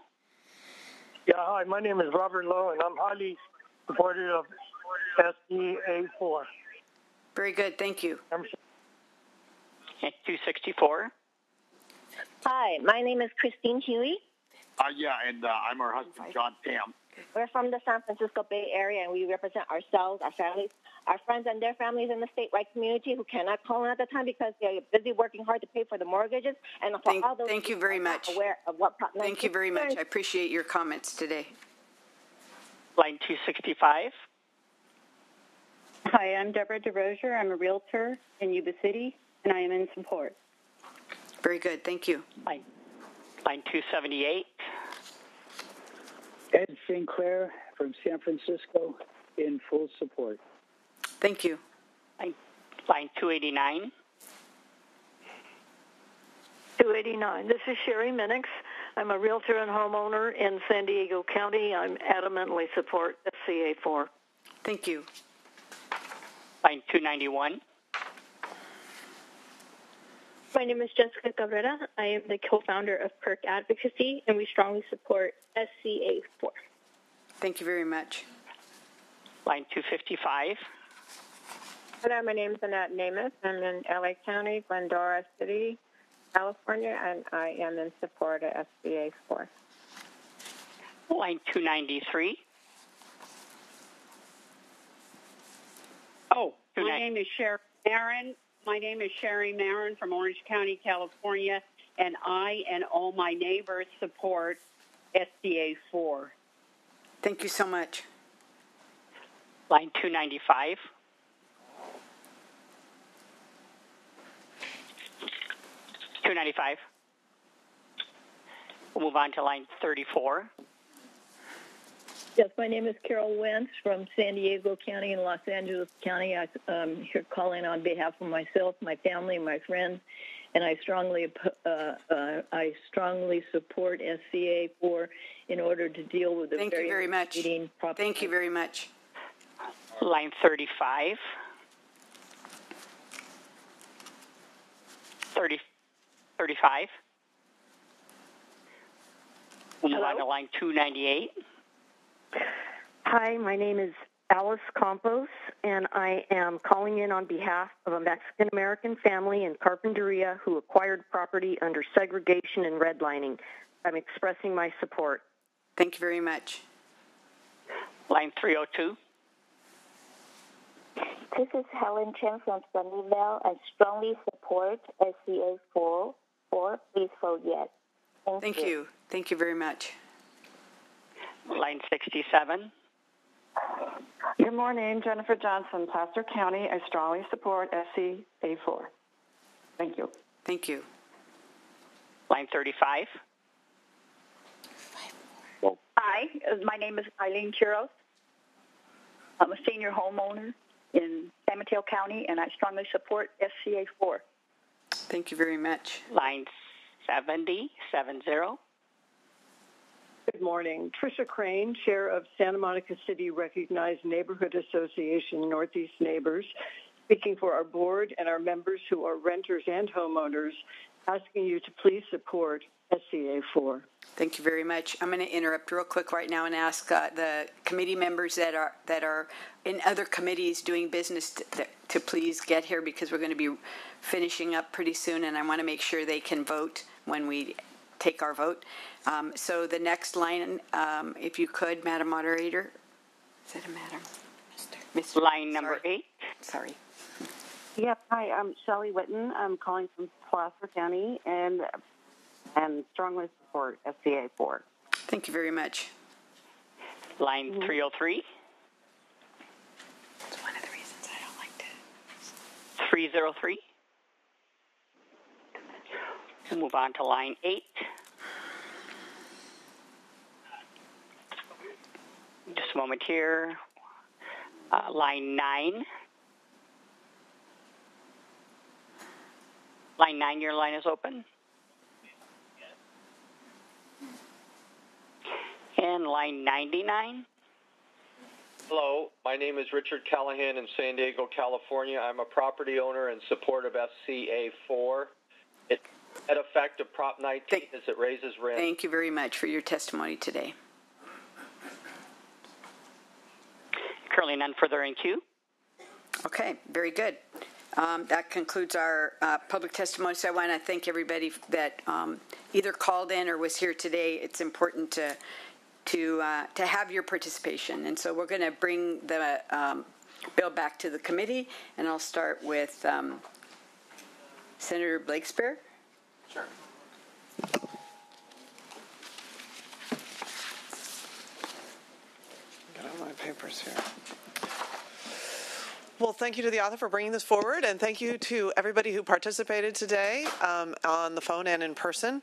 Yeah, hi, my name is Robert Lowe, and I'm highly supportive of SCA4. Very good, thank you. 264. Hi, my name is Christine Huey. And I'm her husband, John Tam. We're from the San Francisco Bay Area, and we represent ourselves, our families, our friends, and their families in the statewide community who cannot call in at the time because they're busy working hard to pay for the mortgages. And for all those thank you very much. Aware of what thank you very much. I appreciate your comments today. Line 265. Hi, I'm Deborah DeRosier. I'm a realtor in Yuba City, and I am in support. Very good. Thank you. Line 278. Ed Sinclair from San Francisco in full support. Thank you. Line 289. 289. This is Sherry Minix. I'm a realtor and homeowner in San Diego County. I'm adamantly support SCA4. Thank you. Line 291. My name is Jessica Cabrera. I am the co-founder of Perk Advocacy, and we strongly support SCA4. Thank you very much. Line 255. Hello, my name is Annette Namath. I'm in LA County, Glendora City, California, and I am in support of SCA4. Line 293. Oh, my name is Sherry Marin. My name is Sherry Marin from Orange County, California, and I and all my neighbors support SCA4. Thank you so much. Line 295. We'll move on to line 34. Yes, my name is Carol Wentz from San Diego County and Los Angeles County. I'm here calling on behalf of myself, my family, my friends, and I strongly support SCA4 in order to deal with the Thank you very much. Thank you very much. Line 35. 35. We'll move on to line 298. Hi, my name is Alice Campos, and I am calling in on behalf of a Mexican-American family in Carpinteria who acquired property under segregation and redlining. I'm expressing my support. Thank you very much. Line 302. This is Helen Chen from Sunnyvale. I strongly support SCA4. Please vote yes. Thank you. Thank you very much. Line 67. Good morning, Jennifer Johnson, Placer County. I strongly support SCA4. Thank you. Thank you. Line 35. Hi, my name is Eileen Quiros. I'm a senior homeowner in San Mateo County, and I strongly support SCA4. Thank you very much. Line 70. Good morning. Tricia Crane, Chair of Santa Monica City Recognized Neighborhood Association Northeast Neighbors, speaking for our board and our members who are renters and homeowners, asking you to please support SCA4. Thank you very much. I'm going to interrupt real quick right now and ask the committee members that are in other committees doing business to please get here, because we're going to be finishing up pretty soon, and I want to make sure they can vote when we take our vote. So the next line, if you could, Madam Moderator. Is that a madam? Mr. Line number 8. Sorry. Yep. Hi, I'm Shelley Witten. I'm calling from Placer County and strongly support SCA4. Thank you very much. Line 303. That's one of the reasons I don't like to. 303. We'll move on to line 8. Just a moment here. Line 9. Line 9, your line is open. And line 99. Hello, my name is Richard Callahan in San Diego, California. I'm a property owner in support of SCA4. It's at effect of Prop 19 as it raises rent. Thank you very much for your testimony today. Currently none further in queue. Okay, very good. That concludes our public testimony. So I want to thank everybody that either called in or was here today. It's important to have your participation. And so we're going to bring the bill back to the committee, and I'll start with Senator Blakespear. Sure. Get all my papers here. Well, thank you to the author for bringing this forward, and thank you to everybody who participated today on the phone and in person.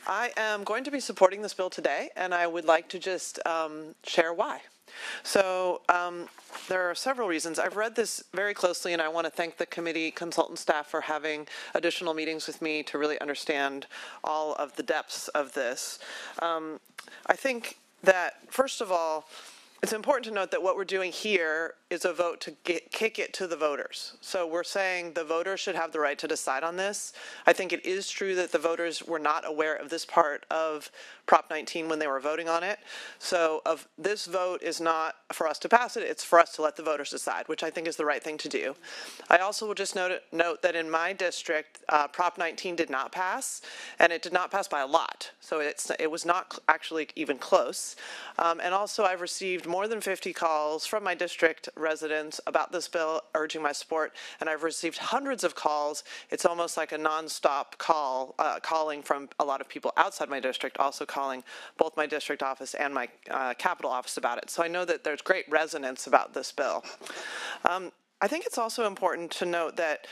I am going to be supporting this bill today, and I would like to just share why. So there are several reasons. I've read this very closely, and I want to thank the committee consultant staff for having additional meetings with me to really understand all of the depths of this. I think that, first of all, it's important to note that what we're doing here is a vote to kick it to the voters. So we're saying the voters should have the right to decide on this. I think it is true that the voters were not aware of this part of Prop 19 when they were voting on it. So this vote is not for us to pass it, it's for us to let the voters decide, which I think is the right thing to do. I also will just note that in my district, Prop 19 did not pass, and it did not pass by a lot. So it was not actually even close. And also I've received more than 50 calls from my district residents about this bill urging my support, and I've received hundreds of calls. It's almost like a nonstop calling from a lot of people outside my district, also calling both my district office and my capital office about it. So I know that there's great resonance about this bill. I think it's also important to note that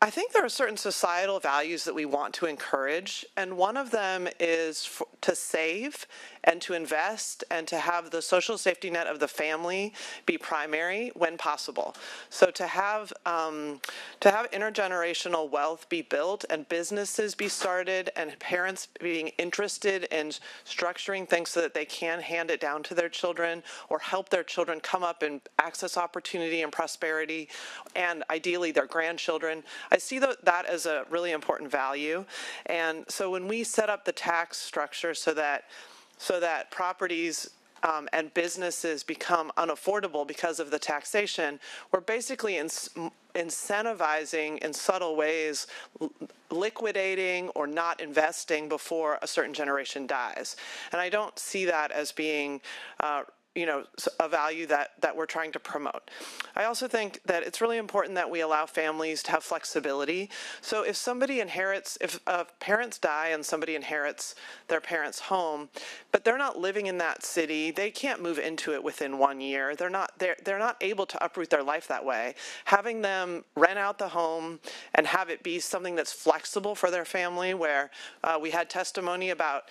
I think there are certain societal values that we want to encourage, and one of them is to save and to invest and to have the social safety net of the family be primary when possible. So to have intergenerational wealth be built and businesses be started and parents being interested in structuring things so that they can hand it down to their children or help their children come up and access opportunity and prosperity, and ideally their grandchildren. I see that as a really important value. And so when we set up the tax structure so that properties and businesses become unaffordable because of the taxation, we're basically incentivizing in subtle ways liquidating or not investing before a certain generation dies. And I don't see that as being a value that we're trying to promote. I also think that it's really important that we allow families to have flexibility. So if parents die and somebody inherits their parents' home, but they're not living in that city, they can't move into it within 1 year. They're not able to uproot their life that way. Having them rent out the home and have it be something that's flexible for their family, where we had testimony about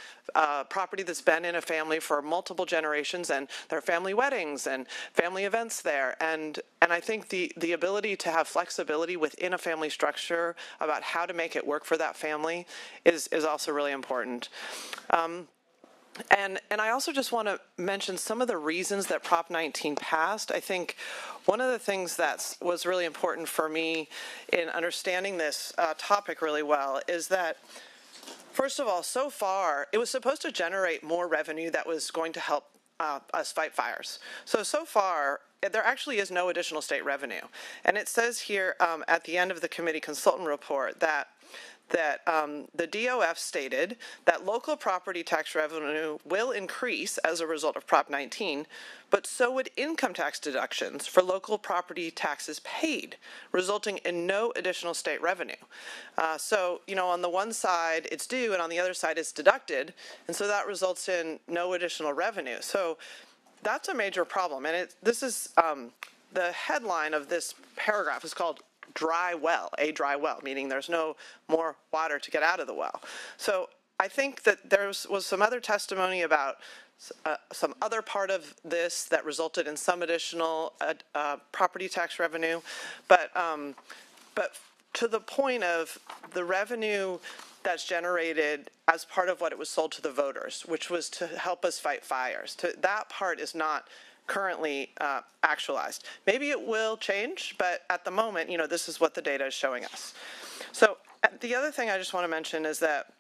property that's been in a family for multiple generations, and there are family weddings and family events there. And I think the ability to have flexibility within a family structure about how to make it work for that family is also really important. And I also just want to mention some of the reasons that Prop 19 passed. I think one of the things that was really important for me in understanding this topic really well is that, first of all, so far, it was supposed to generate more revenue that was going to help us fight fires. So far, there actually is no additional state revenue. And it says here at the end of the committee consultant report that the DOF stated that local property tax revenue will increase as a result of Prop 19, but so would income tax deductions for local property taxes paid, resulting in no additional state revenue. So, on the one side it's due and on the other side it's deducted, and so that results in no additional revenue. So that's a major problem, and this is the headline of this paragraph is called dry well, a dry well, meaning there's no more water to get out of the well. So I think that there was some other testimony about some other part of this that resulted in some additional property tax revenue, but to the point of the revenue that's generated as part of what it was sold to the voters, which was to help us fight fires. That part is not currently actualized. Maybe it will change, but at the moment, this is what the data is showing us. So the other thing I just want to mention is that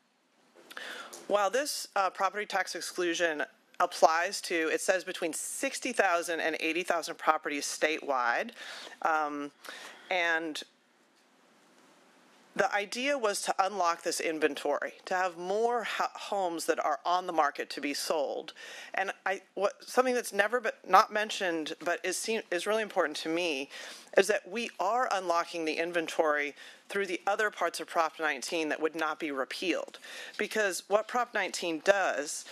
while this property tax exclusion applies to, it says between 60,000 and 80,000 properties statewide, and the idea was to unlock this inventory, to have more homes that are on the market to be sold. And something that's not mentioned, but is really important to me, is that we are unlocking the inventory through the other parts of Prop 19 that would not be repealed. Because what Prop 19 does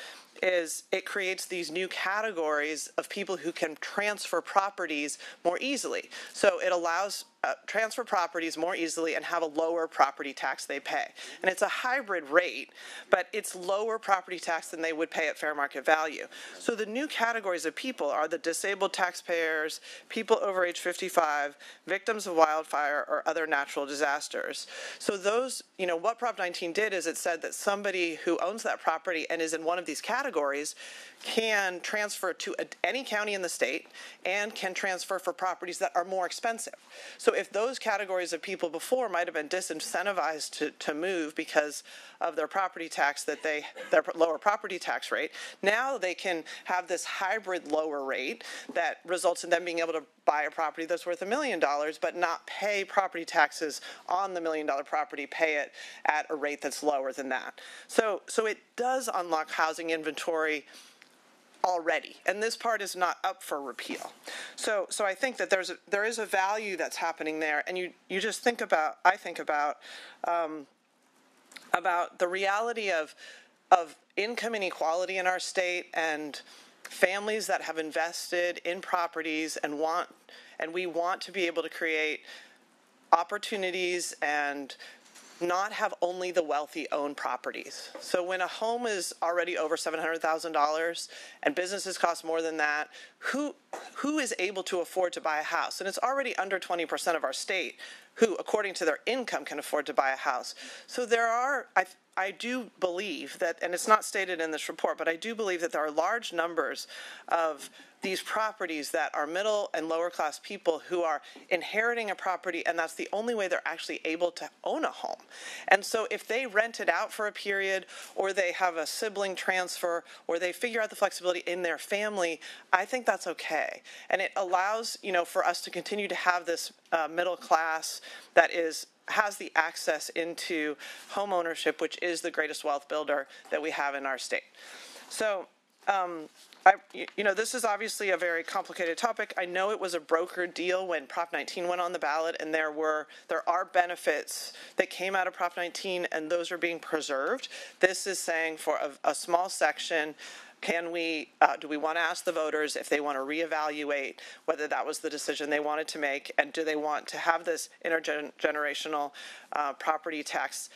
is it creates these new categories of people who can transfer properties more easily. So it allows transfer properties more easily and have a lower property tax they pay. And it's a hybrid rate, but it's lower property tax than they would pay at fair market value. So the new categories of people are the disabled taxpayers, people over age 55, victims of wildfire or other natural disasters. So those, what Prop 19 did is it said that somebody who owns that property and is in one of these categories can transfer to any county in the state and can transfer for properties that are more expensive. So if those categories of people before might have been disincentivized to move because of their property tax, their lower property tax rate, now they can have this hybrid lower rate that results in them being able to buy a property that's worth $1 million, but not pay property taxes on the $1 million property, pay it at a rate that's lower than that. So it does unlock housing inventory already, and this part is not up for repeal. So I think that there is a value that's happening there, and you just think about, I think about the reality of income inequality in our state and families that have invested in properties and we want to be able to create opportunities and not have only the wealthy own properties. So when a home is already over $700,000 and businesses cost more than that, who is able to afford to buy a house? And it's already under 20% of our state who, according to their income, can afford to buy a house. So there are, I do believe that, and it's not stated in this report, but I do believe that there are large numbers of these properties that are middle and lower class people who are inheriting a property, and that's the only way they're actually able to own a home. And so if they rent it out for a period, or they have a sibling transfer, or they figure out the flexibility in their family, I think that's okay. And it allows, for us to continue to have this middle class that has the access into home ownership, which is the greatest wealth builder that we have in our state. So, this is obviously a very complicated topic. I know it was a brokered deal when Prop 19 went on the ballot, and there are benefits that came out of Prop 19, and those are being preserved. This is saying for a small section, do we want to ask the voters if they want to reevaluate whether that was the decision they wanted to make, and do they want to have this intergenerational property tax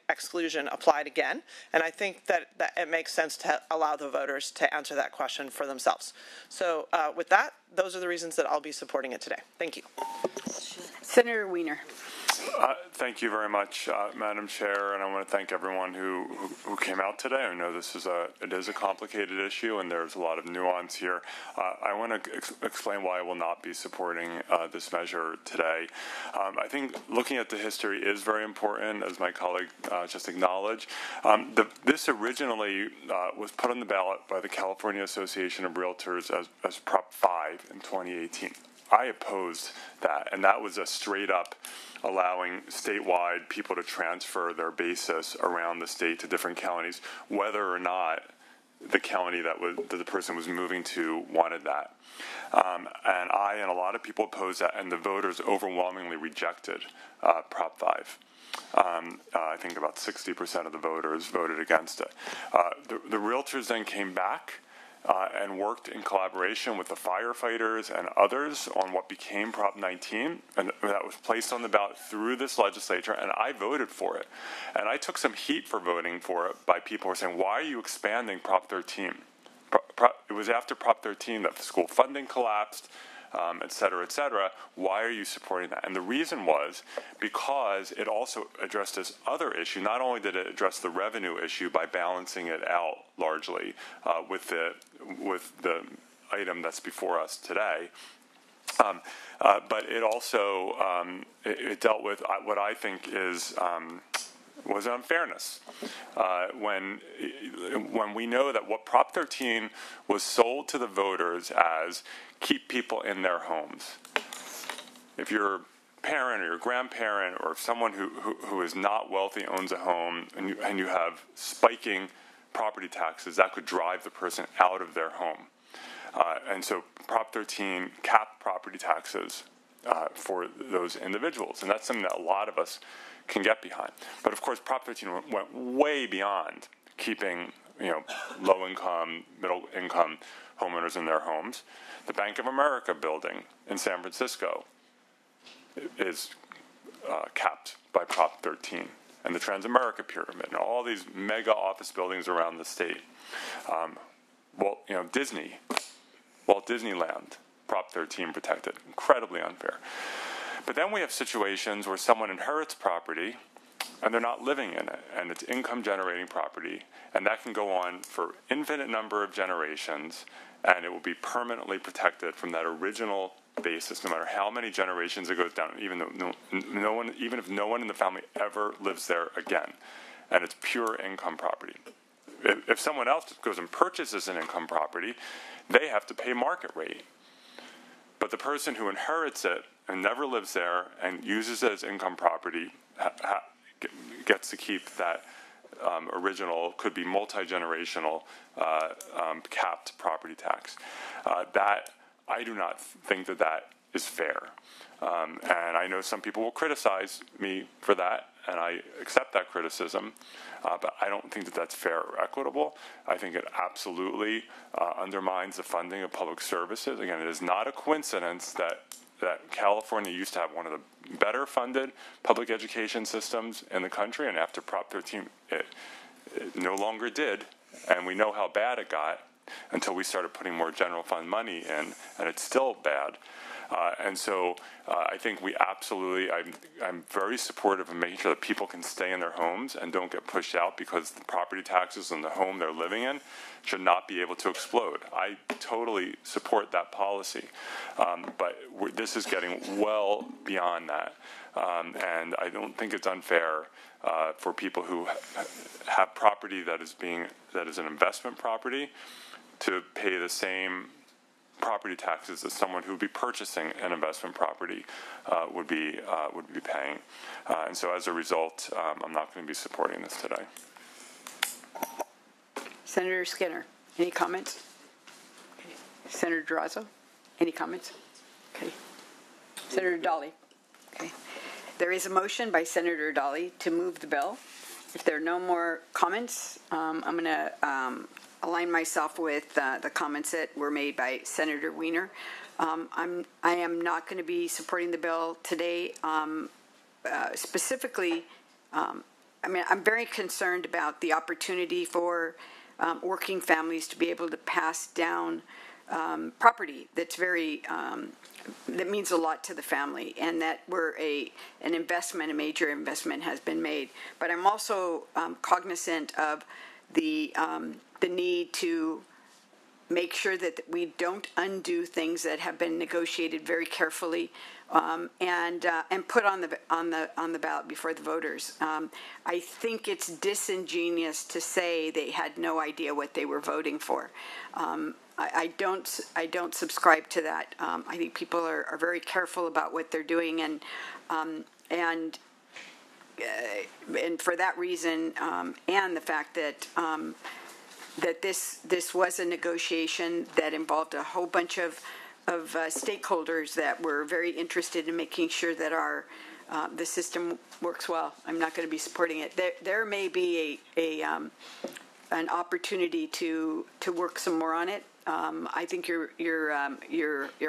exclusion applied again? And I think that it makes sense to allow the voters to answer that question for themselves. So with that, those are the reasons that I'll be supporting it today. Thank you. Senator Wiener. Thank you very much, Madam Chair, and I want to thank everyone who came out today. I know it is a complicated issue, and there's a lot of nuance here. I want to explain why I will not be supporting this measure today. I think looking at the history is very important, as my colleague just acknowledged. This originally was put on the ballot by the California Association of Realtors as Prop 5 in 2018. I opposed that, and that was a straight-up allowing statewide people to transfer their basis around the state to different counties, whether or not the county that the person was moving to wanted that. And I and a lot of people opposed that, and the voters overwhelmingly rejected Prop 5. I think about 60% of the voters voted against it. The realtors then came back and worked in collaboration with the firefighters and others on what became Prop 19, and that was placed on the ballot through this legislature, and I voted for it. And I took some heat for voting for it by people who were saying, why are you expanding Prop 13? It was after Prop 13 that the school funding collapsed, et cetera, et cetera. Why are you supporting that? And the reason was because it also addressed this other issue. Not only did it address the revenue issue by balancing it out largely with the item that's before us today, but it also it dealt with what I think was unfairness. When we know that what Prop 13 was sold to the voters as keep people in their homes. If your parent or your grandparent or someone who is not wealthy owns a home and you have spiking property taxes, that could drive the person out of their home. And so Prop 13 capped property taxes for those individuals, and that's something that a lot of us can get behind. But of course, Prop 13 went way beyond keeping low-income, middle-income homeowners in their homes. The Bank of America building in San Francisco is capped by Prop 13, and the Transamerica Pyramid, and all these mega office buildings around the state. Disney, Walt Disneyland, Prop 13 protected. Incredibly unfair. But then we have situations where someone inherits property and they're not living in it, and it's income-generating property, and that can go on for infinite number of generations, and it will be permanently protected from that original basis, no matter how many generations it goes down, even if no one in the family ever lives there again, and it's pure income property. If someone else goes and purchases an income property, they have to pay market rate. But the person who inherits it and never lives there and uses it as income property gets to keep that original, could be multi-generational capped property tax. That I do not think that is fair. And I know some people will criticize me for that, and I accept that criticism, but I don't think that's fair or equitable. I think it absolutely undermines the funding of public services. Again, it is not a coincidence that that California used to have one of the better funded public education systems in the country, and after Prop 13, it no longer did, and we know how bad it got until we started putting more general fund money in, and it's still bad. And so I think we absolutely, I'm very supportive of making sure that people can stay in their homes and don't get pushed out because the property taxes in the home they're living in should not be able to explode. I totally support that policy. But this is getting well beyond that. And I don't think it's unfair for people who have property that is an investment property to pay the same property taxes as someone who would be purchasing an investment property would be paying. And so as a result, I'm not going to be supporting this today. Senator Skinner, any comments? Okay. Senator Durazo, any comments? Okay. Senator Dolly. Okay. There is a motion by Senator Dolly to move the bill. If there are no more comments, I'm going to align myself with the comments that were made by Senator Wiener. I am not going to be supporting the bill today. Specifically, I'm very concerned about the opportunity for working families to be able to pass down property that's that means a lot to the family, and that where an investment, a major investment, has been made. But I'm also cognizant of the need to make sure that we don't undo things that have been negotiated very carefully and put on the ballot before the voters. I think it's disingenuous to say they had no idea what they were voting for. I don't subscribe to that. I think people are very careful about what they're doing, and for that reason, and the fact that that this was a negotiation that involved a whole bunch of stakeholders that were very interested in making sure that the system works well. I'm not going to be supporting it. There may be an opportunity to work some more on it. I think your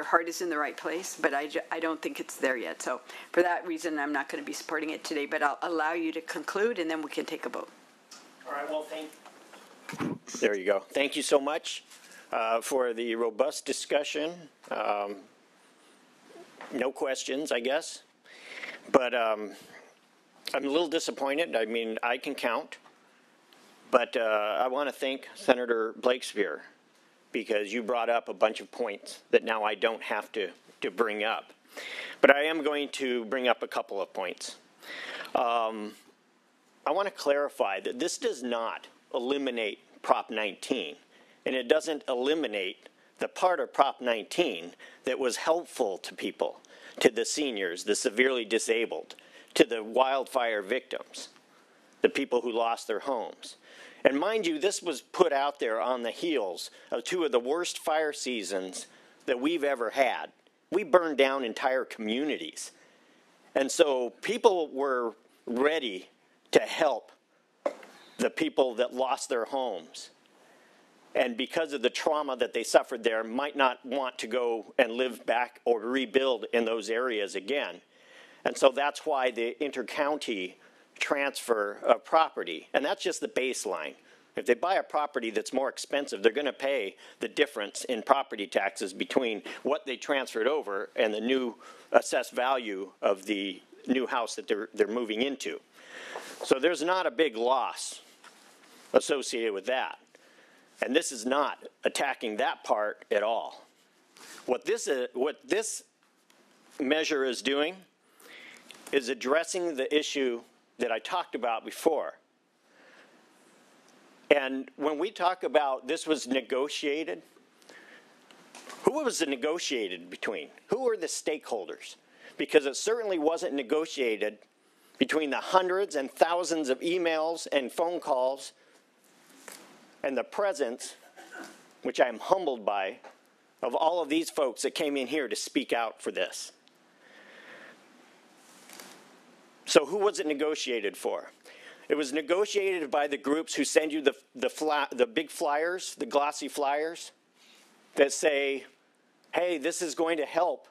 heart is in the right place, but I don't think it's there yet. So for that reason, I'm not going to be supporting it today. But I'll allow you to conclude, and then we can take a vote. All right. Well, there you go. Thank you so much for the robust discussion. No questions, I guess. But I'm a little disappointed. I mean, I can count. But I want to thank Senator Blakespear, because you brought up a bunch of points that now I don't have to bring up. But I am going to bring up a couple of points. I want to clarify that this does not eliminate Prop 19, and it doesn't eliminate the part of Prop 19 that was helpful to people, to the seniors, the severely disabled, to the wildfire victims, the people who lost their homes. And mind you, this was put out there on the heels of two of the worst fire seasons that we've ever had. We burned down entire communities. And so people were ready to help the people that lost their homes. And because of the trauma that they suffered there, might not want to go and live back or rebuild in those areas again. And so that's why the intercounty transfer of property, and that's just the baseline. If they buy a property that's more expensive, they're going to pay the difference in property taxes between what they transferred over and the new assessed value of the new house that they're moving into. So there's not a big loss associated with that. And this is not attacking that part at all. What this measure is doing is addressing the issue that I talked about before. And when we talk about this was negotiated, who was it negotiated between? Who were the stakeholders? Because it certainly wasn't negotiated between the hundreds and thousands of emails and phone calls and the presence, which I'm humbled by, of all of these folks that came in here to speak out for this. So who was it negotiated for? It was negotiated by the groups who send you the big flyers, the glossy flyers, that say, hey, this is going to help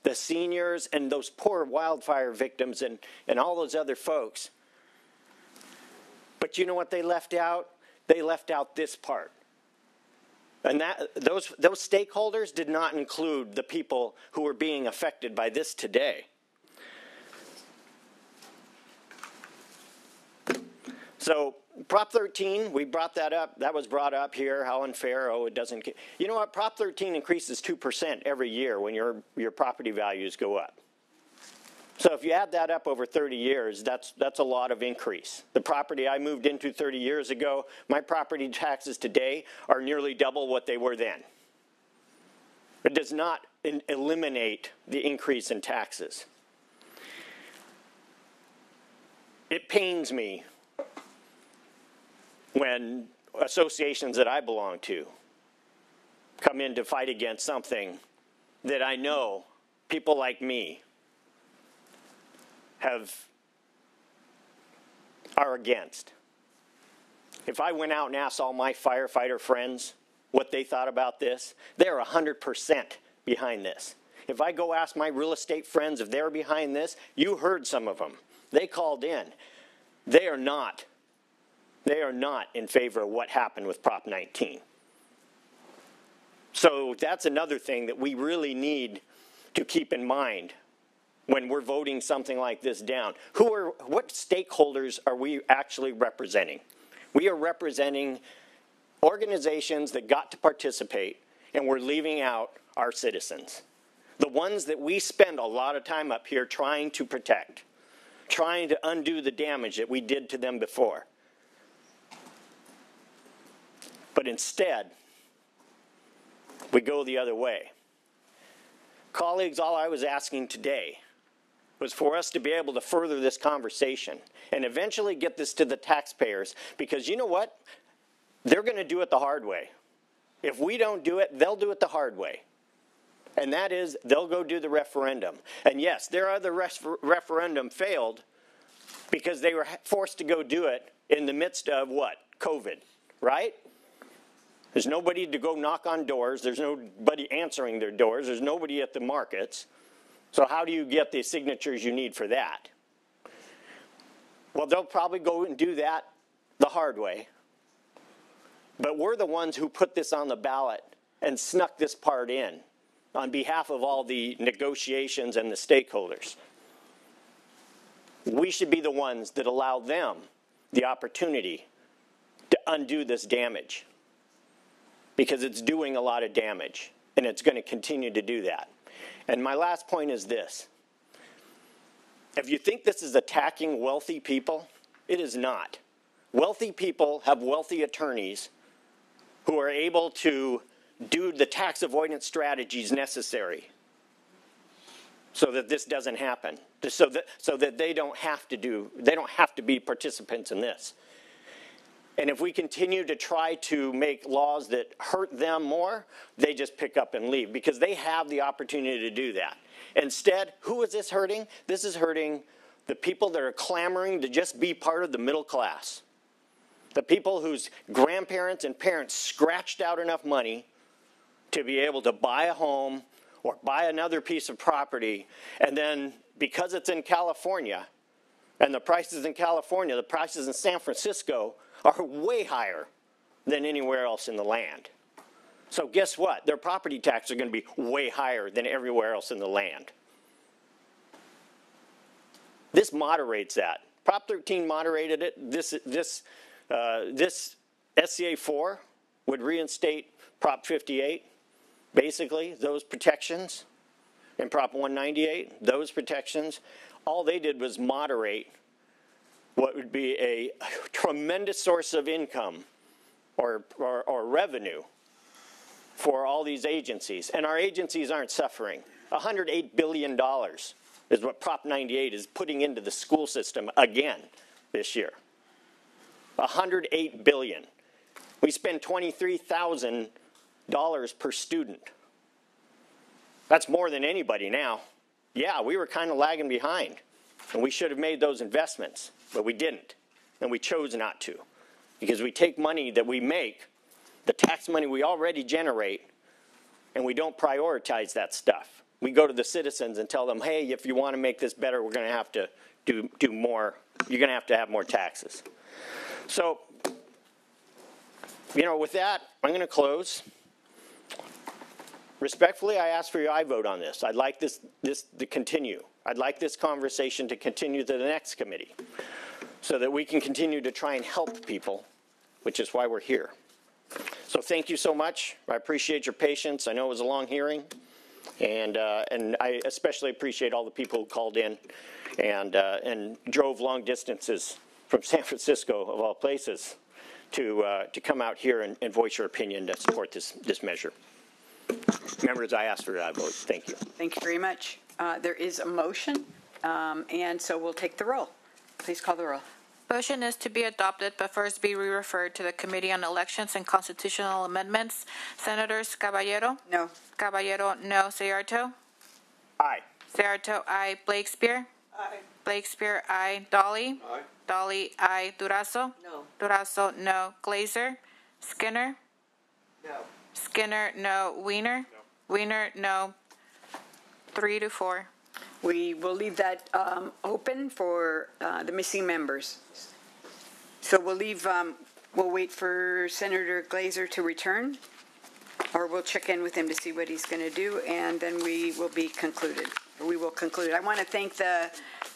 the seniors, and those poor wildfire victims and all those other folks. But you know what they left out? They left out this part. And those stakeholders did not include the people who were being affected by this today. So Prop 13, we brought that up. That was brought up here. How unfair? Oh, it doesn't. You know what? Prop 13 increases 2% every year when your property values go up. So if you add that up over 30 years, that's a lot of increase. The property I moved into 30 years ago, my property taxes today are nearly double what they were then. It does not eliminate the increase in taxes. It pains me when associations that I belong to come in to fight against something that I know people like me are against. If I went out and asked all my firefighter friends what they thought about this, they're 100% behind this. If I go ask my real estate friends if they're behind this, you heard some of them. They called in. They are not in favor of what happened with Prop 19. So that's another thing that we really need to keep in mind when we're voting something like this down. What stakeholders are we actually representing? We are representing organizations that got to participate, and we're leaving out our citizens. The ones that we spend a lot of time up here trying to protect, trying to undo the damage that we did to them before. But instead, we go the other way. Colleagues, all I was asking today was for us to be able to further this conversation and eventually get this to the taxpayers, because you know what? They're going to do it the hard way. If we don't do it, they'll do it the hard way. And that is, they'll go do the referendum. And yes, their other referendum failed because they were forced to go do it in the midst of what? COVID, right? There's nobody to go knock on doors. There's nobody answering their doors. There's nobody at the markets. So how do you get the signatures you need for that? Well, they'll probably go and do that the hard way. But we're the ones who put this on the ballot and snuck this part in on behalf of all the negotiations and the stakeholders. We should be the ones that allow them the opportunity to undo this damage, because it's doing a lot of damage, and it's going to continue to do that. And my last point is this. If you think this is attacking wealthy people, it is not. Wealthy people have wealthy attorneys who are able to do the tax avoidance strategies necessary so that this doesn't happen, so that they don't have to be participants in this. And if we continue to try to make laws that hurt them more, they just pick up and leave because they have the opportunity to do that. Instead, who is this hurting? This is hurting the people that are clamoring to just be part of the middle class. The people whose grandparents and parents scratched out enough money to be able to buy a home or buy another piece of property, and then because it's in California, and the prices in California, the prices in San Francisco are way higher than anywhere else in the land. So guess what? Their property taxes are going to be way higher than everywhere else in the land. This moderates that. Prop 13 moderated it. This SCA4 would reinstate Prop 58, basically, those protections, and Prop 198, those protections. All they did was moderate what would be a tremendous source of income or revenue for all these agencies. And our agencies aren't suffering. $108 billion is what Prop 98 is putting into the school system again this year. $108 billion. We spend $23,000 per student. That's more than anybody now. Yeah, we were kind of lagging behind, and we should have made those investments, but we didn't, and we chose not to, because we take money that we make, the tax money we already generate, and we don't prioritize that stuff. we go to the citizens and tell them, hey, if you want to make this better, we're going to have to do more. You're going to have more taxes. So, with that, I'm going to close. Respectfully, I ask for your aye vote on this. I'd like this to continue. I'd like this conversation to continue to the next committee so that we can continue to try and help people, which is why we're here. So thank you so much. I appreciate your patience. I know it was a long hearing, and I especially appreciate all the people who called in and drove long distances from San Francisco, of all places, to come out here and voice your opinion to support this measure. Members, I ask for your aye vote. Thank you. Thank you very much. There is a motion, and so we'll take the roll. Please call the roll. Motion is to be adopted, but first be referred to the Committee on Elections and Constitutional Amendments. Senators Caballero? No. Caballero, no. Sayarto? Aye. Sayarto, aye. Blakespear? Aye. Blakespear, aye. Dolly? Aye. Dolly, aye. Durazo? No. Durazo, no. Glazer? Skinner? No. Skinner, no. Wiener? No. Wiener, no. 3-4. We will leave that open for the missing members. So we'll wait for Senator Glazer to return, or we'll check in with him to see what he's going to do, and then we will conclude. I want to thank the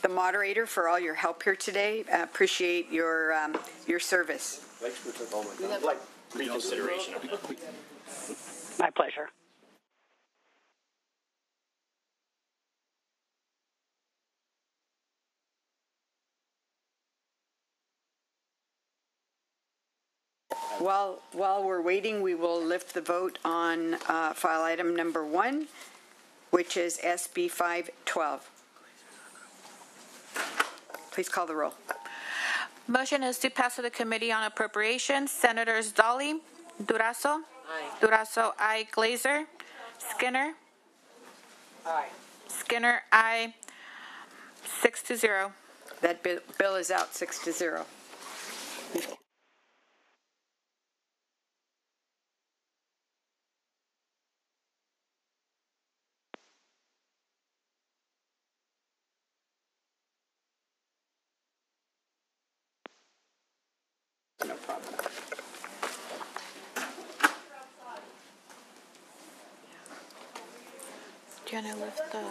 moderator for all your help here today. Appreciate your service. Reconsideration. My pleasure. While we're waiting, we will lift the vote on file item number 1, which is SB 512. Please call the roll. Motion is to pass to the Committee on Appropriations. Senators Dolly? Durazo? Aye. Durazo, aye. Glazer? Skinner? Aye. Skinner, aye. 6-0. That bill is out 6-0. No problem. Do you want to lift the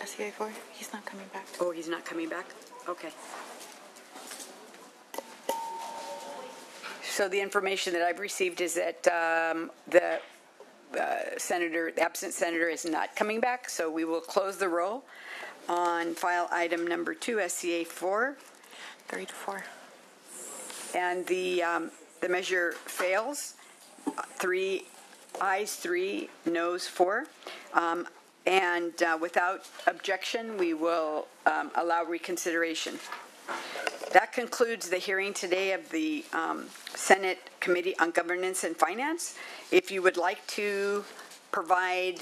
SCA4? He's not coming back. Oh, he's not coming back? Okay. So the information that I've received is that the absent senator is not coming back, so we will close the roll on file item number 2, SCA4. 3-4. And the measure fails. 3 ayes, 3 noes, 4. And without objection, we will allow reconsideration. That concludes the hearing today of the Senate Committee on Governance and Finance. If you would like to provide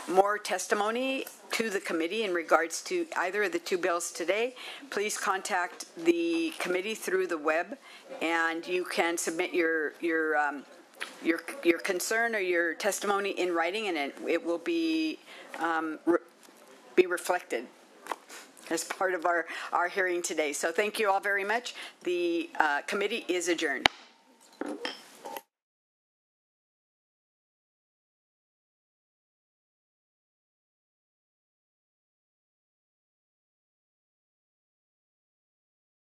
more testimony to the committee in regards to either of the 2 bills today, please contact the committee through the web, and you can submit your concern or your testimony in writing, and it will be reflected as part of our hearing today. So thank you all very much. The committee is adjourned.